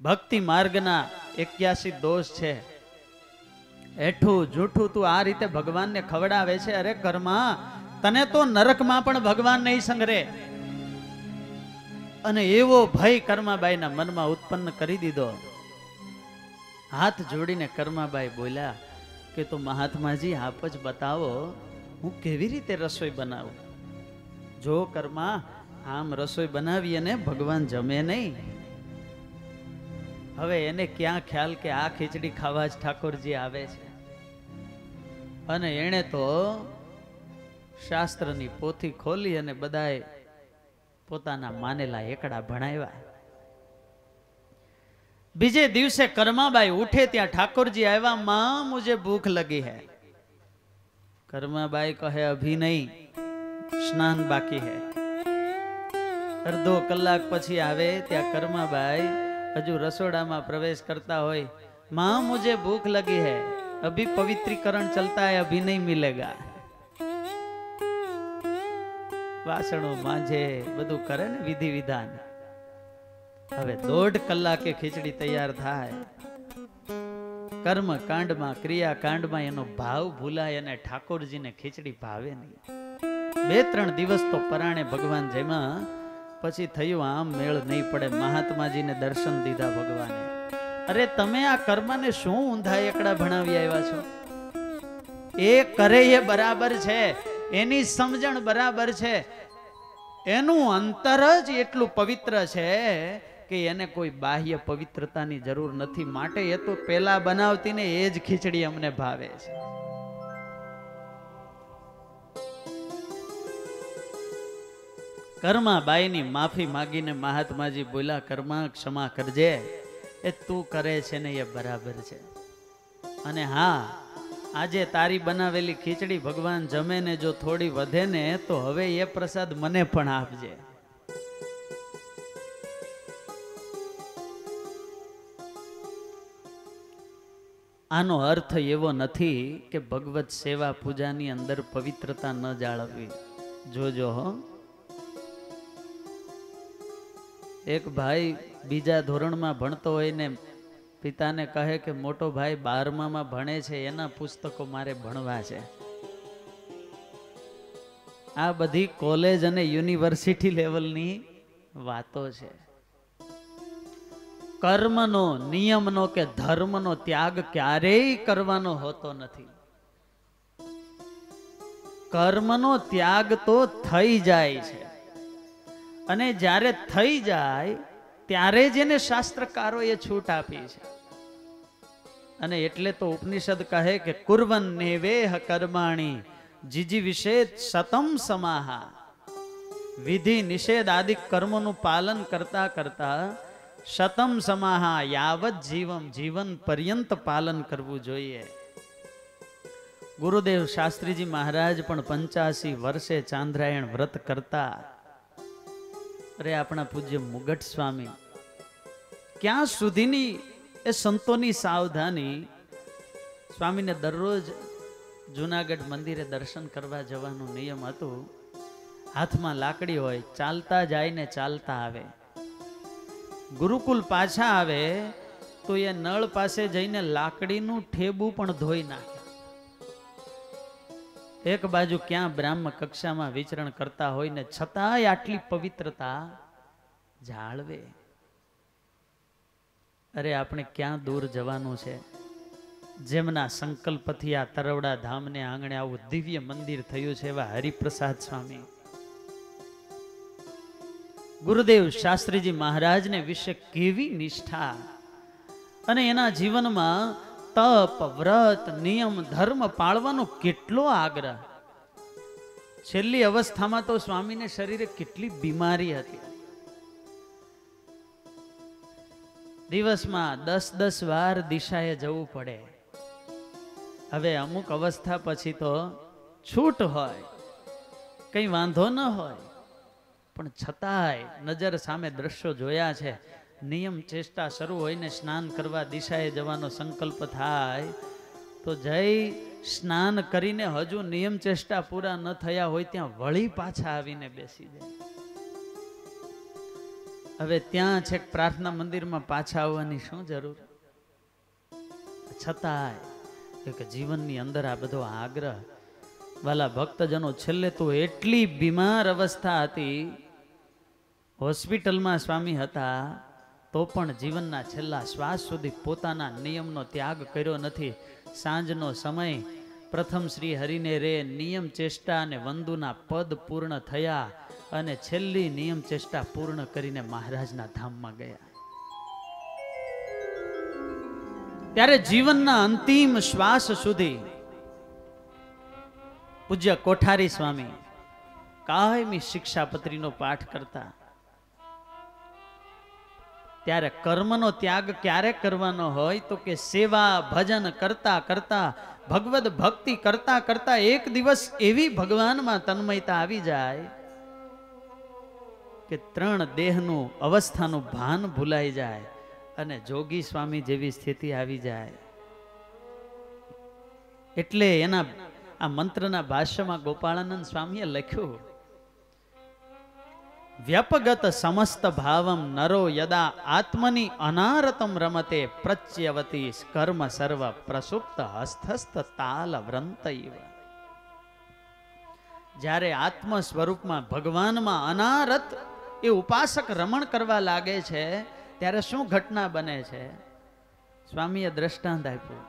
ભક્તિ માર્ગના 81 દોષ છે. એઠું જૂઠું તું આ રીતે ભગવાનને ખવડાવે છે. અરે કર્મા તને તો નરકમાં પણ ભગવાન નહીં સંગરે. અને એવો ભય કર્માબાઈના મનમાં ઉત્પન્ન કરી દીધો. હાથ જોડીને કર્માબાઈ બોલ્યા કે તો મહાત્માજી આપ જ બતાવો હું કેવી રીતે રસોઈ બનાવું. જો કર્મા આમ રસોઈ બનાવી અને ભગવાન જમે નહીં. હવે એને ક્યાં ખ્યાલ કે આ ખીચડી ખાવા જ ઠાકોરજી આવે છે. અને એણે તો શાસ્ત્રની પોથી ખોલી અને બધાએ પોતાના માનેલા એકડા ભણાવ્યા. બીજે દિવસે કર્માબાઈ ઉઠે ત્યાં ઠાકોરજી આવ્યા. માં મુझे ભૂખ લગી है. કર્માબાઈ કહે અભી નહીં, સ્નાન બાકી है. અડધો કલાક પછી આવે ત્યાં કર્માબાઈ હજુ રસોડામાં પ્રવેશ કરતા હોય. માં મુझे ભૂખ લગી है, अभी पवित्रीकरण चलता है, अभी नहीं मिलेगा. વાસણો માંજે, બધું કરે ને વિધિ વિધાન. હવે 1.5 કલાકે ખીચડી તૈયાર થાય. કર્મ કાંડમાં ક્રિયા કાંડમાં એનો ભાવ ભૂલાય અને ઠાકોરજીને ખીચડી ભાવે નહીં. 2-3 દિવસ તો પરાણે ભગવાન જેમાં પછી થયું આમ મેળ નહીં પડે. મહાત્માજીને દર્શન દીધા ભગવાને. અરે તમે આ કર્મને શું ઊંધા એકડા ભણાવી આવ્યા છો? એ કરે એ બરાબર છે, એની સમજણ બરાબર છે, એનું અંતર જ એટલું પવિત્ર છે કે એને કોઈ બાહ્ય પવિત્રતાની જરૂર નથી. માટે એ તો પેલા બનાવતી ને એ જ ખીચડી અમને ભાવે છે. કર્માબાઈની માફી માગીને મહાત્માજી બોલ્યા કર્મા ક્ષમા કરજે, એ તું કરે છે ને એ બરાબર છે. અને હા, આજે તારી બનાવેલી ખીચડી ભગવાન જમે ને જો થોડી વધે ને તો હવે એ પ્રસાદ મને પણ આપજે. આનો અર્થ એવો નથી કે ભગવત સેવા પૂજાની અંદર પવિત્રતા ન જાળવવી. જોજો હો, એક ભાઈ બીજા ધોરણમાં ભણતો હોય ને પિતાને કહે કે મોટો ભાઈ 12માં ભણે છે, એના પુસ્તકો મારે ભણવા છે. આ બધી કોલેજ અને યુનિવર્સિટી લેવલની વાતો છે. કર્મનો, નિયમનો કે ધર્મનો ત્યાગ ક્યારેય કરવાનો હોતો નથી. કર્મનો ત્યાગ તો થઈ જાય છે, અને જ્યારે થઈ જાય ત્યારે જ એને શાસ્ત્રકારોએ છૂટ આપી છે. અને એટલે તો ઉપનિષદ કહે કે કુર્વન નેવેહ કર્માણી જીજીવિષેદ શતમ સમાહા. વિધિ નિષેધ આદિ કર્મોનું પાલન કરતા કરતા શતમ સમાહા યાવત જીવમ, જીવન પર્યંત પાલન કરવું જોઈએ. ગુરુદેવ શાસ્ત્રીજી મહારાજ પણ 85 વર્ષે ચાંદ્રાયણ વ્રત કરતા. અરે આપણા પૂજ્ય મુગટ સ્વામી, ક્યાં સુધીની એ સંતોની સાવધાની. સ્વામીને દરરોજ જુનાગઢ મંદિરે દર્શન કરવા જવાનું નિયમ હતું. હાથમાં લાકડી હોય, ચાલતા જાય ને ચાલતા આવે. ગુરુકુલ પાછા આવે તો એ નળ પાસે જઈને લાકડીનું ઠેબું પણ ધોઈ નાખે. એક બાજુ ક્યાં બ્રાહ્મ કક્ષામાં વિચરણ કરતા હોય ને છતાંય આટલી પવિત્રતા જાળવે. અરે આપણે ક્યાં દૂર જવાનું છે? જેમના સંકલ્પથી આ તરવડા ધામને આંગણે આવું દિવ્ય મંદિર થયું છે એવા હરિપ્રસાદ સ્વામી. ગુરુદેવ શાસ્ત્રીજી મહારાજને વિશે કેવી નિષ્ઠા, અને એના જીવનમાં તપ, વ્રત, નિયમ, ધર્મ પાળવાનો કેટલો આગ્રહ. છેલ્લી અવસ્થામાં તો સ્વામીને શરીરે કેટલી બીમારી હતી. દિવસમાં 10-10 વાર દિશાએ જવું પડે. હવે અમુક અવસ્થા પછી તો છૂટ હોય, કઈ વાંધો ન હોય, પણ છતાંય નજર સામે દ્રશ્યો જોયા છે. નિયમ ચેષ્ટા શરૂ હોય ને સ્નાન કરવા દિશાએ જવાનો સંકલ્પ થાય તો જઈ સ્નાન કરીને હજુ નિયમ ચેષ્ટા પૂરા ન થયા હોય ત્યાં વળી પાછા આવીને બેસી જાય. હવે ત્યાં છેક પ્રાર્થના મંદિરમાં પાછા આવવાની શું જરૂર? છતાંય એક જીવનની અંદર આ બધો આગ્રહ. વાલા ભક્તજનો, છેલ્લે તો એટલી બીમાર અવસ્થા હતી, હોસ્પિટલમાં સ્વામી હતા તો પણ જીવનના છેલ્લા શ્વાસ સુધી પોતાના નિયમનો ત્યાગ કર્યો નથી. સાંજનો સમય પ્રથમ શ્રી હરિને રે નિયમ ચેષ્ટા અને વંદુના પદ પૂર્ણ થયા અને છેલ્લી નિયમ ચેષ્ટા પૂર્ણ કરીને મહારાજના ધામમાં ગયા. ત્યારે જીવનના અંતિમ શ્વાસ સુધી પૂજ્ય કોઠારી સ્વામી કાયમી શિક્ષાપત્રીનો પાઠ કરતા. ત્યારે કર્મનો ત્યાગ ક્યારે કરવાનો હોય તો કે સેવા ભજન કરતા કરતા ભગવદ ભક્તિ કરતા કરતા એક દિવસ એવી ભગવાનમાં તન્મયતા આવી જાય કે ત્રણ દેહનું અવસ્થાનું ભાન ભૂલાઈ જાય અને જોગી સ્વામી જેવી સ્થિતિ આવી જાય. એટલે એના આ મંત્રના ભાષ્યમાં ગોપાળાનંદ સ્વામીએ લખ્યું, વ્યપગત સમસ્ત ભાવમ નરો યદા આત્મની અનારતમ રમતે પ્રચ્યવતી કર્મ સર્વ પ્રસુપ્ત હસ્તસ્ત તાલ વ્રંતૈવ. જ્યારે આત્મ સ્વરૂપમાં ભગવાનમાં અનારત એ ઉપાસક રમણ કરવા લાગે છે ત્યારે શું ઘટના બને છે? સ્વામીએ દ્રષ્ટાંત આપ્યું,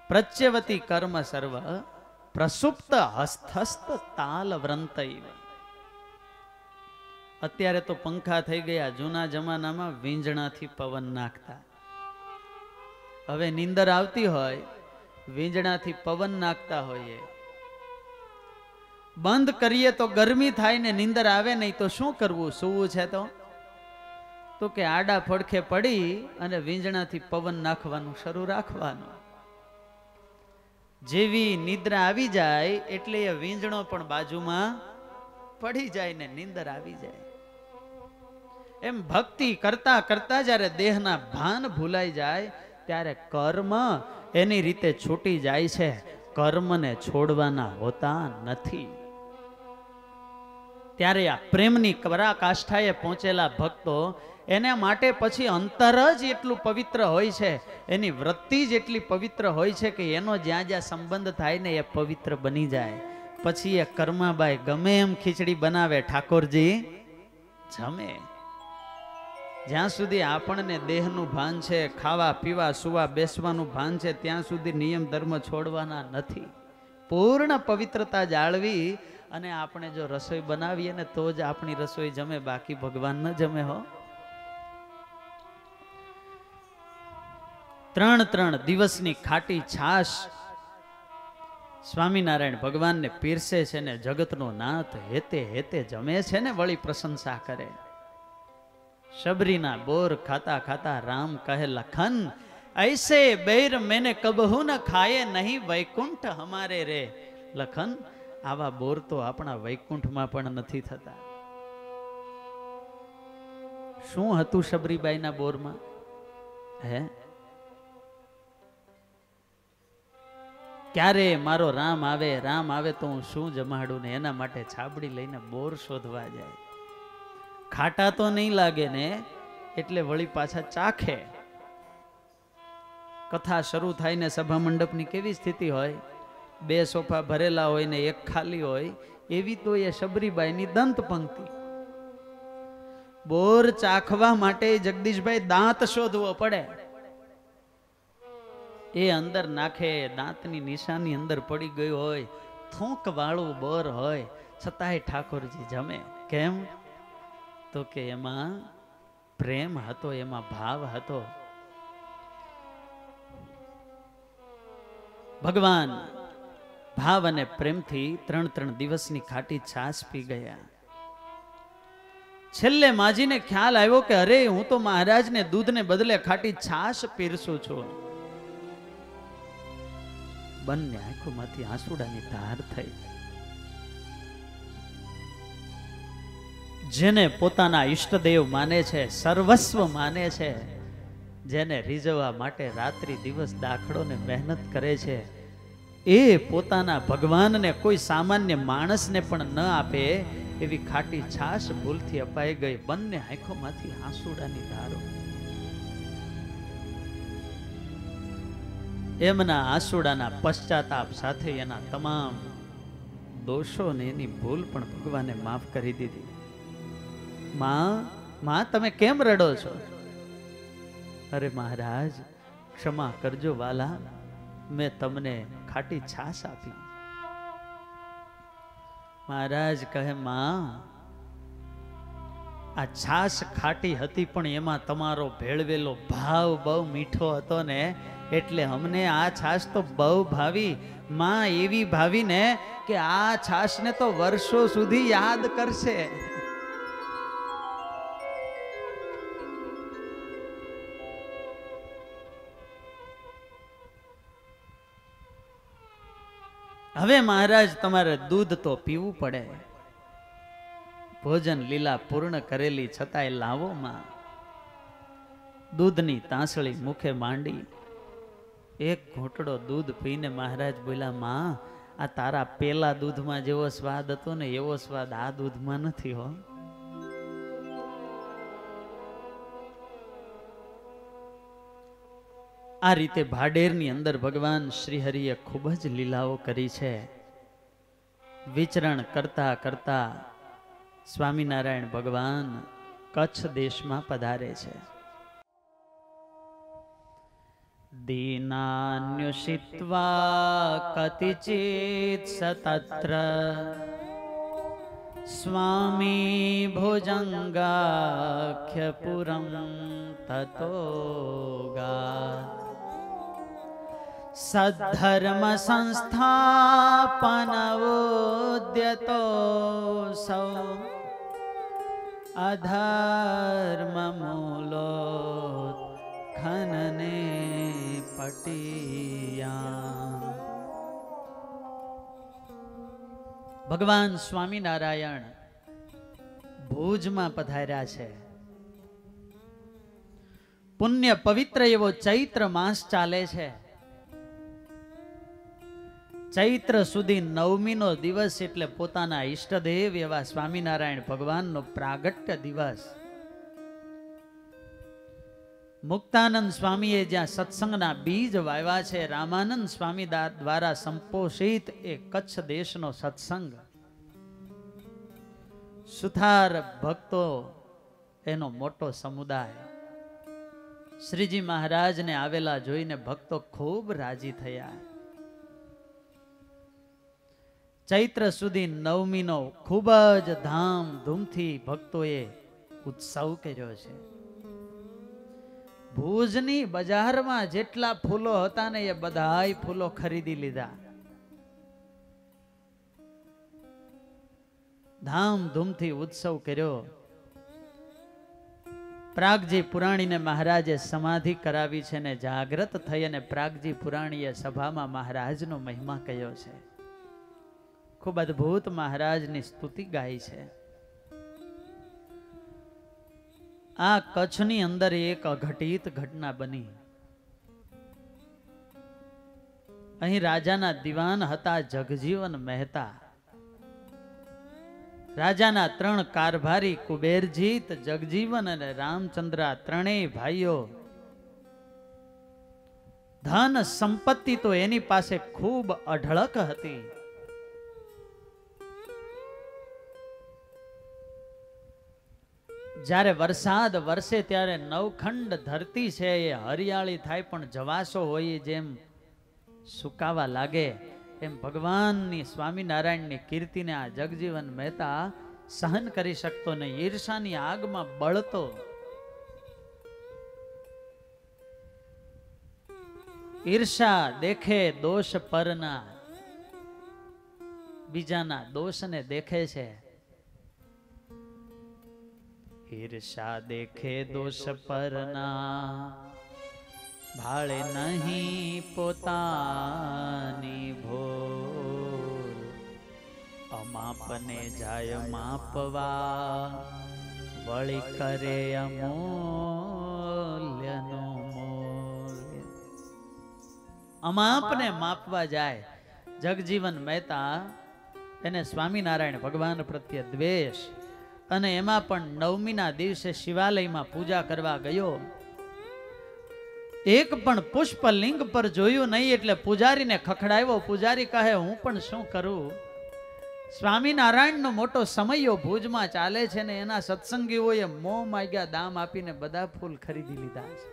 પ્રચ્યવતી કર્મ સર્વ પ્રસુપ્ત હસ્તસ્ત તાલ વ્રંતૈવ. અત્યારે તો પંખા થઈ ગયા, જૂના જમાનામાં વીંજણાથી પવન નાખતા. હવે નીંદર આવતી હોય વીંજણાથી પવન નાખતા હોઈએ. બંધ કરીએ તો ગરમી થાય ને નીંદર આવે નહીં તો શું કરવું? સૂવું છે તો કે આડા ફડખે પડી અને વીંજણાથી પવન નાખવાનું શરૂ રાખવાનું. જેવી નિદ્રા આવી જાય એટલે એ વીંજણો પણ બાજુમાં પડી જાય ને નીંદર આવી જાય. એમ ભક્તિ કરતા કરતા જ્યારે દેહના ભાન ભૂલાઈ જાય ત્યારે કર્મ એની રીતે છૂટી જાય છે. કર્મને છોડવાના હોતા નથી. ત્યારે આ પ્રેમની પરાકાષ્ઠાએ પહોંચેલા ભક્તો એના માટે પછી અંતર જ એટલું પવિત્ર હોય છે, એની વૃત્તિ જ એટલી પવિત્ર હોય છે કે એનો જ્યાં જ્યાં સંબંધ થાય ને એ પવિત્ર બની જાય. પછી એ કર્માબાઈ ગમે એમ ખીચડી બનાવે, ઠાકોરજી જમે. જ્યાં સુધી આપણને દેહનું ભાન છે, ખાવા પીવા સુવા બેસવાનું ભાન છે, ત્યાં સુધી નિયમ ધર્મ છોડવાના નથી. પૂર્ણ પવિત્રતા જાળવી અને આપણે જો રસોઈ બનાવીએ ને તો જ આપણી રસોઈ જમે, બાકી ભગવાન ન જમે. હો, 3 દિવસની ખાટી છાશ સ્વામિનારાયણ ભગવાનને પીરસે છે ને જગતનો નાથ હેતે હેતે જમે છે ને વળી પ્રશંસા કરે. શબરીના બોર ખાતા ખાતા રામ કહે, લખન ऐसे बैर मैंने कबहू न खाए नहीं वैकुंठ हमारे रे. લખન, આવા બોર તો આપણા વૈકુંઠમાં પણ નથી થતા. શું હતું શબરીબાઈના બોરમાં? હે, ક્યારે મારો રામ આવે તો હું શું જમાડું ને એના માટે છાબડી લઈને બોર શોધવા જાય. ખાટા તો નહીં લાગે ને એટલે વળી પાછા ચાખે. કથા શરૂ થાય ને સભા મંડપની કેવી સ્થિતિ હોય? 2 સોફા ભરેલા હોય ને 1 ખાલી હોય, એવી તો એ શબરીબાઈની દંત પંક્તિ. બોર ચાખવા માટે જગદીશભાઈ દાંત શોધવો પડે. એ અંદર નાખે, દાંતની નિશાની અંદર પડી ગઈ હોય, થૂંક વાળું બોર હોય, છતાંય ઠાકોરજી જમે. કેમ? તો કે એમાં પ્રેમ હતો, એમાં ભાવ હતો. ભગવાન ભાવ અને પ્રેમથી 3 દિવસની ખાટી છાશ પી ગયા. છેલ્લે માજીને ખ્યાલ આવ્યો કે અરે, હું તો મહારાજને દૂધને બદલે ખાટી છાશ પીરસું છું. બંને આંખોમાંથી આંસુડાની ધાર થઈ. જેને પોતાના ઈષ્ટદેવ માને છે, સર્વસ્વ માને છે, જેને રીઝવવા માટે રાત્રિ દિવસ દાખલો ને મહેનત કરે છે, એ પોતાના ભગવાનને કોઈ સામાન્ય માણસને પણ ન આપે એવી ખાટી છાશ ભૂલથી અપાઈ ગઈ. બંને આંખોમાંથી આંસુડાની ધારો. એમના આંસુડાના પશ્ચાતાપ સાથે એના તમામ દોષો ને એની ભૂલ પણ ભગવાને માફ કરી દીધી. માં તમે કેમ રડો છો? અરે મહારાજ ક્ષમા કરજો વાલા, મેં તમને ખાટી છાશ આપી. મહારાજ કહે માં આ છાશ ખાટી હતી પણ એમાં તમારો ભેળવેલો ભાવ બહુ મીઠો હતો ને, એટલે અમને આ છાશ તો બહુ ભાવી. માં એવી ભાવી ને કે આ છાશને તો વર્ષો સુધી યાદ કરશે. હવે મહારાજ તમારે દૂધ તો પીવું પડે. ભોજન લીલા પૂર્ણ કરેલી છતાંય લાવો માં. દૂધની તાંસળી મુખે માંડી, એક ઘૂંટડો દૂધ પીને મહારાજ બોલ્યા, માં આ તારા પેલા દૂધમાં જેવો સ્વાદ હતો ને એવો સ્વાદ આ દૂધમાં નથી હો. આ રીતે ભાડેરની અંદર ભગવાન શ્રી હરિએ ખૂબ જ લીલાઓ કરી છે. વિચરણ કરતા કરતા સ્વામિનારાયણ ભગવાન કચ્છ દેશમાં પધારે છે. દીનાન્યુષિત્વા કતિચિત સતત્ર સ્વામી ભુજંગાખ્યપુરં તતોગાત સદ્ધર્મ સંસ્થાપનવોદ્યતો સૌ અધર્મ મૂલો ખનને પટિયા. ભગવાન સ્વામિનારાયણ ભુજમાં પધાર્યા છે. પુણ્ય પવિત્ર એવો ચૈત્ર માસ ચાલે છે. ચૈત્ર સુધી નવમીનો દિવસ એટલે પોતાના ઈષ્ટદેવ એવા સ્વામિનારાયણ ભગવાનનો પ્રાગટ્ય દિવસ. મુક્તાનંદ સ્વામીએ જ્યાં સત્સંગના બીજ વાવ્યા છે, રામાનંદ સ્વામી દ્વારા સંપોષિત એ કચ્છ દેશનો સત્સંગ, સુથાર ભક્તો એનો મોટો સમુદાય. શ્રીજી મહારાજને આવેલા જોઈને ભક્તો ખૂબ રાજી થયા. ચૈત્ર સુધી નવમીનો ખૂબ જ ધામધૂમથી ભક્તોએ ઉત્સવ કર્યો છે. ભુજની બજારમાં જેટલા ફૂલો હતા ને એ બધાય ફૂલો ખરીદી લીધા. ધામધૂમથી ઉત્સવ કર્યો. પ્રાગજી પુરાણીને મહારાજે સમાધિ કરાવી છે ને જાગ્રત થઈ અને પ્રાગજી પુરાણીએ સભામાં મહારાજનો મહિમા કહ્યો છે. ખૂબ અદ્ભુત મહારાજની સ્તુતિ ગાઈ છે. આ કચ્છની અંદર એક અઘટિત ઘટના બની. અહીં રાજાના દિવાન હતા જગજીવન મહેતા. રાજાના 3 કારભારી કુબેરજીત, જગજીવન અને રામચંદ્ર ત્રણેય ભાઈઓ. ધન સંપત્તિ તો એની પાસે ખૂબ અઢળક હતી. જ્યારે વરસાદ વરસે ત્યારે નવખંડ ધરતી છે એ હરિયાળી થાય, પણ જવાસો હોય જેમ સુકાવા લાગે એમ ભગવાનની સ્વામિનારાયણની કીર્તિને આ જગજીવન મહેતા સહન કરી શકતો નહીં. ઈર્ષાની આગમાં બળતો. ઈર્ષા દેખે દોષ પરના, બીજાના દોષને દેખે છે. ઈર્ષા દેખે દોષ પરના, ભાળે નહીં પોતાની ભૂલ. અમાપને જાય માપવા, વળી કરે અમૂલ્યનો મૂલ્ય. અમાપને માપવા જાય. જગજીવન મહેતા એને સ્વામિનારાયણ ભગવાન પ્રત્યે દ્વેષ, અને એમાં પણ નવમીના દિવસે શિવાલયમાં પૂજા કરવા ગયો. એક પણ પુષ્પલિંગ પર જોયું નહીં એટલે પૂજારીને ખખડાવ્યો. પૂજારી કહે હું પણ શું કરું, સ્વામિનારાયણનો મોટો સમયો ભુજમાં ચાલે છે ને એના સત્સંગીઓએ મોં માગ્યા દામ આપીને બધા ફૂલ ખરીદી લીધા છે.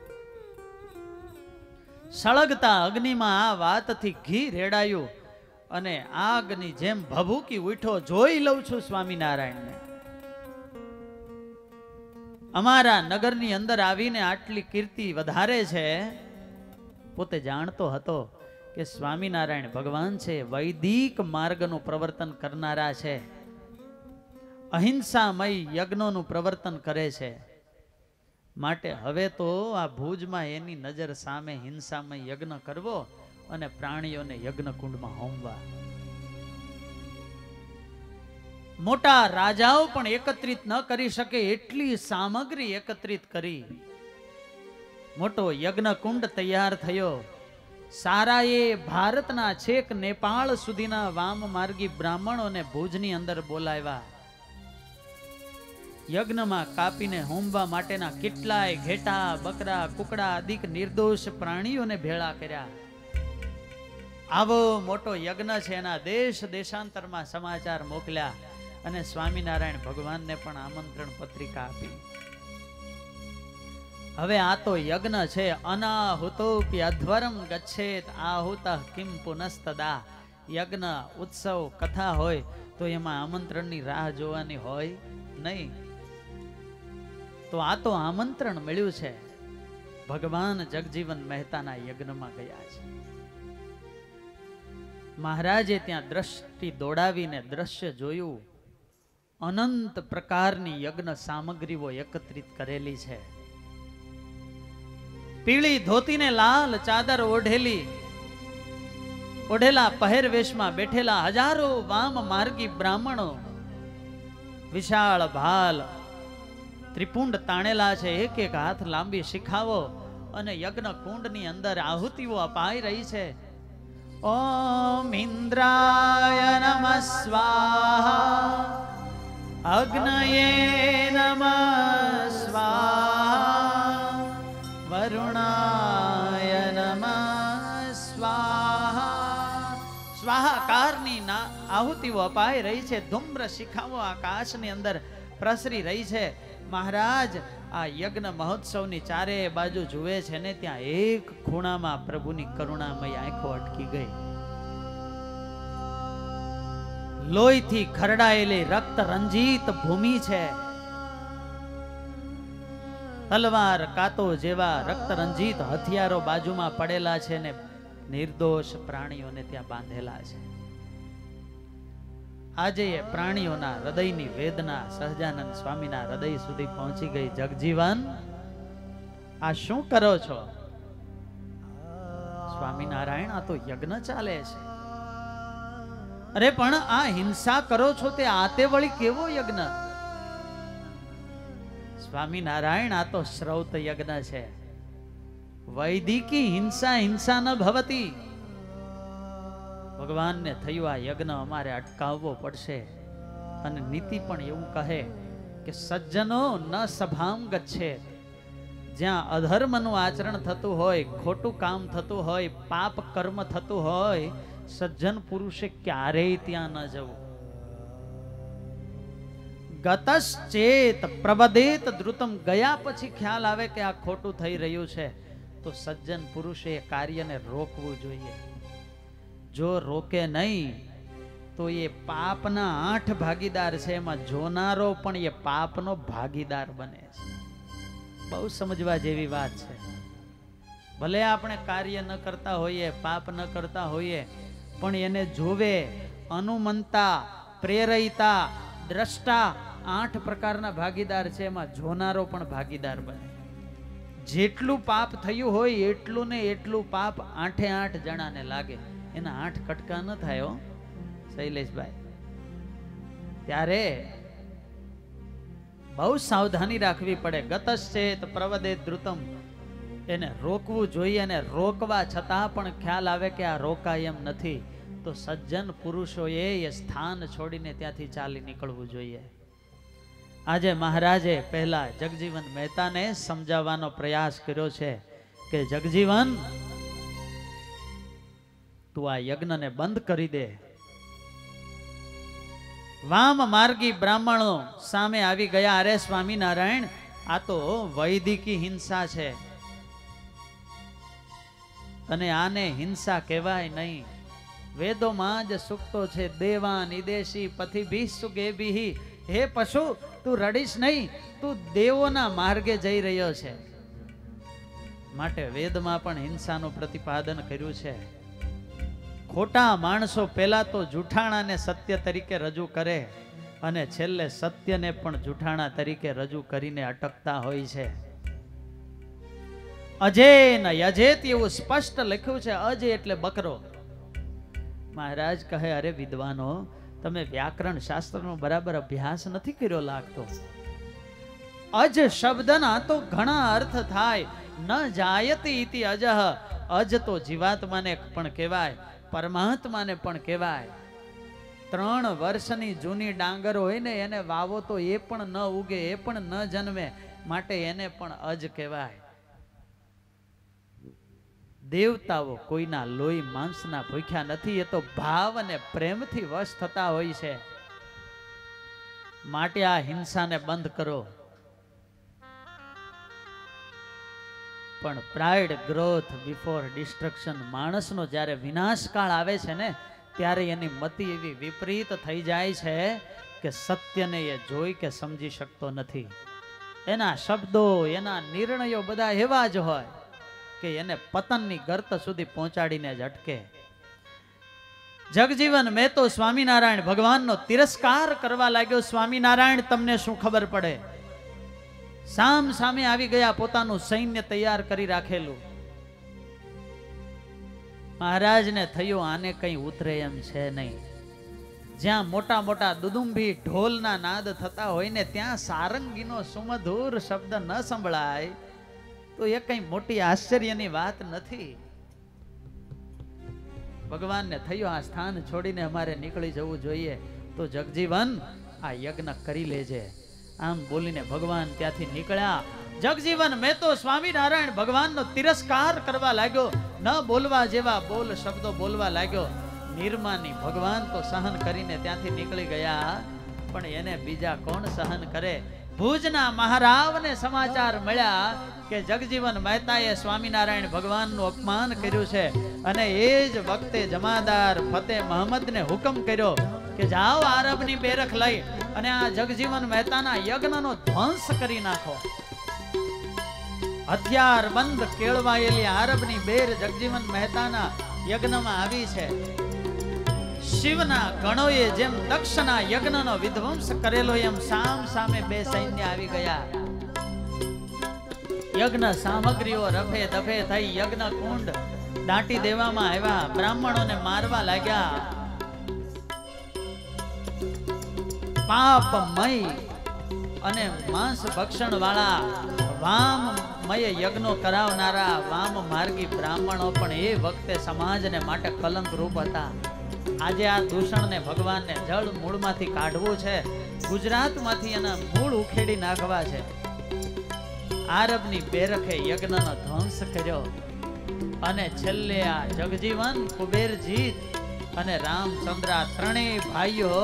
સળગતા અગ્નિમાં આ વાતથી ઘી રેડાયું અને આગની જેમ ભભૂકી ઉઠો. જોઈ લઉં છું સ્વામિનારાયણને. અમારા નગરની અંદર આવીને આટલી કીર્તિ વધારે છે. પોતે જાણતો હતો કે સ્વામિનારાયણ ભગવાન છે, વૈદિક માર્ગનું પ્રવર્તન કરનારા છે, અહિંસામય યજ્ઞોનું પ્રવર્તન કરે છે. માટે હવે તો આ ભુજમાં એની નજર સામે હિંસામય યજ્ઞ કરવો અને પ્રાણીઓને યજ્ઞ કુંડમાં હોમવા. મોટા રાજાઓ પણ એકત્રિત ન કરી શકે એટલી સામગ્રી એકત્રિત કરી મોટો યજ્ઞ કુંડ તૈયાર થયો. સારાએ ભારતના છેક નેપાળ સુધીના વામ માર્ગી બ્રાહ્મણોને ભુજની અંદર બોલાવ્યા. યજ્ઞમાં કાપીને હોમવા માટેના કેટલાય ઘેટા, બકરા, કુકડા આદિક નિર્દોષ પ્રાણીઓને ભેળા કર્યા. આવો મોટો યજ્ઞ છે એના દેશ દેશાંતરમાં સમાચાર મોકલ્યા અને સ્વામિનારાયણ ભગવાનને પણ આમંત્રણ પત્રિકા આપી. હવે આ તો યજ્ઞ છે. અનાહુતોપી અધ્વરમ ગચ્છેત આહુતઃ કિમ પુનસ્તદા. યજ્ઞ, ઉત્સવ, કથા હોય તો એમાં આમંત્રણની રાહ જોવાની હોય નહીં. તો આ તો આમંત્રણ મળ્યું છે. ભગવાન જગજીવન મહેતાના યજ્ઞમાં ગયા છે. મહારાજે ત્યાં દ્રષ્ટિ દોડાવીને દ્રશ્ય જોયું. અનંત પ્રકારની યજ્ઞ સામગ્રીઓ એકત્રિત કરેલી છે. પીળી ધોતીને લાલ ચાદર ઓઢેલા પહેરવેશમાં બેઠેલા હજારો વામ માર્ગી બ્રાહ્મણો, વિશાળ ભાલ ત્રિપુંડ તાણેલા છે. એક એક હાથ લાંબી શિખાવો અને યજ્ઞ કુંડની અંદર આહુતિઓ અપાઈ રહી છે. ઓમ ઇન્દ્રાય નમઃ સ્વાહા, અગ્નયે નમઃ સ્વાહા, વરુણાય નમઃ સ્વાહા. સ્વાહાકારની આહુતિઓ અપાઈ રહી છે. ધૂમ્ર શિખાઓ આકાશની અંદર પ્રસરી રહી છે. મહારાજ આ યજ્ઞ મહોત્સવની ચારે બાજુ જુએ છે ને ત્યાં એક ખૂણામાં પ્રભુની કરુણામય આંખો અટકી ગઈ. લોહીથી ખરડાયેલી રક્ત રંજીત ભૂમિ છે. તલવાર, કાતો જેવા રક્ત રંજીત હથિયારો બાજુમાં પડેલા છે ને નિર્દોષ પ્રાણીઓને ત્યાં બાંધેલા છે. આજે એ પ્રાણીઓના હૃદયની વેદના સહજાનંદ સ્વામીના હૃદય સુધી પહોંચી ગઈ. જગજીવન, આ શું કરો છો? સ્વામિનારાયણ, આ તો યજ્ઞ ચાલે છે. અરે પણ આ હિંસા કરો છો તે આતે વળી કેવો યજ્ઞ? સ્વામિનારાયણ, આ તો શ્રૌત યજ્ઞ છે. વૈદિકી હિંસા હિંસા ન ભવતી. ભગવાનને થયું આ યજ્ઞ અમારે અટકાવવો પડશે. અને નીતિ પણ એવું કહે કે સજ્જનો ન સભામ ગચ્છેત. જ્યાં અધર્મનું આચરણ થતું હોય, ખોટું કામ થતું હોય, પાપ કર્મ થતું હોય, સજ્જન પુરુષે ક્યારેય ત્યાં ન જવું. ગતશ્ચેત પ્રવદેત દ્રુતમ. ગયા પછી ખ્યાલ આવે કે આ ખોટું થઈ રહ્યું છે તો સજ્જન પુરુષે એ કાર્યને રોકવું જોઈએ. જો રોકે નહીં તો એ પાપના 8 ભાગીદાર છે, એમાં જોનારો પણ એ પાપનો ભાગીદાર બને છે. બહુ સમજવા જેવી વાત છે. ભલે આપણે કાર્ય ન કરતા હોઈએ, પાપ ન કરતા હોઈએ, પણ એને જોવે, અનુમંતા, પ્રેરયિતા, દ્રષ્ટા 8 પ્રકારના ભાગીદાર છે. એમાં જોનારો પણ ભાગીદાર બને. જેટલું પાપ થયું હોય એટલું ને એટલું પાપ 8 જણાને લાગે. એના 8 કટકા ન થાય હો શૈલેષભાઈ. ત્યારે બહુ સાવધાની રાખવી પડે. ગતશ્ચેત પ્રવદેત દ્રુતમ. એને રોકવું જોઈએ અને રોકવા છતાં પણ ખ્યાલ આવે કે આ રોકાય એમ નથી તો સજ્જન પુરુષોએ એ સ્થાન છોડીને ત્યાંથી ચાલી નીકળવું જોઈએ. આજે મહારાજે પહેલા જગજીવન મહેતાને સમજાવવાનો પ્રયાસ કર્યો છે કે જગજીવન, તું આ યજ્ઞને બંધ કરી દે. વામ માર્ગી બ્રાહ્મણો સામે આવી ગયા, અરે સ્વામિનારાયણ આ તો વૈદિકી હિંસા છે અને આને હિંસા કહેવાય નહીં. વેદોમાં જ સૂક્તો છે, દેવા નિદેશી પથિભિ સુગેભિ. હે પશુ, તું રડીશ નહીં, તું દેવોના માર્ગે જઈ રહ્યો છે. માટે વેદમાં પણ હિંસાનું પ્રતિપાદન કર્યું છે. ખોટા માણસો પહેલા તો જૂઠાણાને સત્ય તરીકે રજૂ કરે અને છેલ્લે સત્યને પણ જૂઠાણા તરીકે રજૂ કરીને અટકતા હોય છે. અજેન યજેત એવું સ્પષ્ટ લખ્યું છે. અજ એટલે બકરો. મહારાજ કહે, અરે વિદ્વાનો, તમે વ્યાકરણ શાસ્ત્રનો બરાબર અભ્યાસ નથી કર્યો લાગતો. અજ શબ્દના તો ઘણા અર્થ થાય. ન જાયતી ઇતિ અજહ. અજ તો જીવાત્માને પણ કહેવાય, પરમાત્માને પણ કહેવાય. 3 વર્ષની જૂની ડાંગર હોય ને, એને વાવો તો એ પણ ન ઉગે, એ પણ ન જન્મે, માટે એને પણ અજ કહેવાય. દેવતાઓ કોઈના લોહી માંસના ભૂખ્યા નથી, એ તો ભાવ અને પ્રેમથી વશ થતા હોય છે. માટે આ હિંસાને બંધ કરો. પણ પ્રાઇડ ગ્રોથ બિફોર ડિસ્ટ્રક્શન. માણસનો જ્યારે વિનાશકાળ આવે છે ને, ત્યારે એની મતિ એવી વિપરીત થઈ જાય છે કે સત્યને એ જોઈ કે સમજી શકતો નથી. એના શબ્દો, એના નિર્ણયો બધા એવા જ હોય કે એને પતનની ગર્ત સુધી પહોંચાડીને જ અટકે. જગજીવન મેં તો સ્વામિનારાયણ ભગવાનનો તિરસ્કાર કરવા લાગ્યો. સ્વામિનારાયણ તમને શું ખબર પડે? સામ સામે આવી ગયા, પોતાનું સૈન્ય તૈયાર કરી રાખેલું. મહારાજને થયું આને કઈ ઉતરે એમ છે નહીં. જ્યાં મોટા મોટા દુદુંભી ઢોલના નાદ થતા હોય ને, ત્યાં સારંગીનો સુમધુર શબ્દ ન સંભળાય તો એ કઈ મોટી આશ્ચર્યની વાત નથી. ભગવાનને થયું આ સ્થાન છોડીને અમારે નીકળી જવું જોઈએ, તો જગજીવન આ યજ્ઞ કરી લેજે. આમ બોલીને ભગવાન ત્યાંથી નીકળ્યા. જગજીવન મેં તો સ્વામિનારાયણ ભગવાનનો તિરસ્કાર કરવા લાગ્યો. ન બોલવા જેવા બોલ શબ્દો બોલવા લાગ્યો. નિર્માની ભગવાન તો સહન કરીને ત્યાંથી નીકળી ગયા, પણ એને બીજા કોણ સહન કરે? ભુજના મહારાવને સમાચાર મળ્યા કે જગજીવન મહેતાએ સ્વામિનારાયણ ભગવાનનું અપમાન કર્યું છે, અને એ જ વખતે જમાદાર ફતેહ મહમ્મદને હુકમ કર્યો કે જાઓ આરબની બેરખ લઈ અને આ જગજીવન મહેતાના યજ્ઞનો ધ્વંસ કરી નાખો. હથિયાર બંધ કેળવાયેલી આરબની બેર જગજીવન મહેતાના યજ્ઞમાં આવી છે. શિવના ગણોએ જેમ દક્ષના યજ્ઞનો વિધ્વંસ કરેલો, એમ સામ સામે બે સૈન્ય આવી ગયા. યજ્ઞ સામગ્રીઓ રફે દફે થઈ યજ્ઞ કુંડ દાટી દેવામાં આવ્યા. બ્રાહ્મણોને મારવા લાગ્યા. પાપમય અને માંસ ભક્ષણ વાળા વામમય યજ્ઞો કરાવનારા વામ માર્ગી બ્રાહ્મણો પણ એ વખતે સમાજને માટે કલંક રૂપ હતા. આજે આ દૂષણને ભગવાનને જળ મૂળમાંથી કાઢવું છે, ગુજરાતમાંથી એના મૂળ ઉખેડી નાખવા છે. આરબની બેરખે યજ્ઞનો ધ્વંસ કર્યો અને છેલ્લે આ જગજીવન, કુબેરજીત અને રામચંદ્ર ત્રણેય ભાઈઓ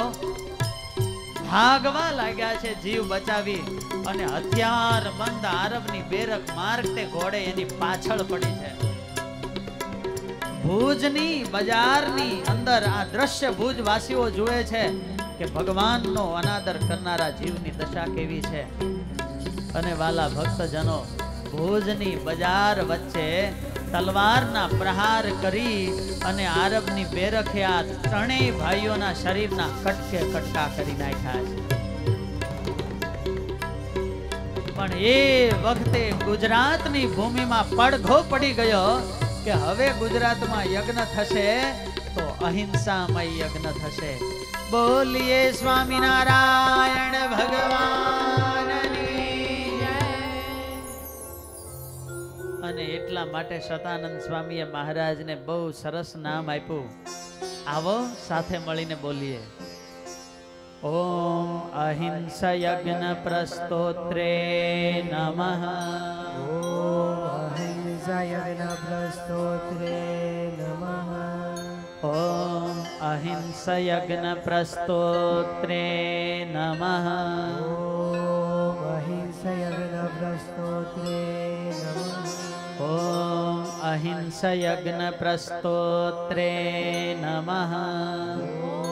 ભાગવા લાગ્યા છે જીવ બચાવી, અને હથિયાર બંધ આરબની બેરખ માર્ગતે ઘોડે એની પાછળ પડી છે. ભુજની બજારની અંદર આ દ્રશ્ય ભુજવાસીઓ જુએ છે કે ભગવાનનો અનાદર કરનારા જીવની દશા કેવી છે. અને વાલા ભક્તજનો, ભુજની બજાર વચ્ચે તલવારના પ્રહાર કરી અને આરબની બેરખે આ ત્રણેય ભાઈઓના શરીરના કટકે કટકા કરી નાખ્યા છે. પણ એ વખતે ગુજરાતની ભૂમિમાં પડઘો પડી ગયો કે હવે ગુજરાતમાં યજ્ઞ થશે તો અહિંસામય યજ્ઞ થશે. બોલીએ સ્વામિનારાયણ ભગવાનની જય. અને એટલા માટે શતાનંદ સ્વામીએ મહારાજને બહુ સરસ નામ આપ્યું. આવો સાથે મળીને બોલીએ. ઓમ અહિંસા યજ્ઞ પ્રસ્તોત્રે નમઃ. યજ્ઞ પ્રસ્તોત્રે નમઃ. ઓમ अहिंसयज्ञ प्रस्तोत्रे नमः। ॐ अहिंसयज्ञप्रस्तोत्रे नमः। ॐ अहिंसयज्ञ प्रस्तोत्रे नमः। ॐ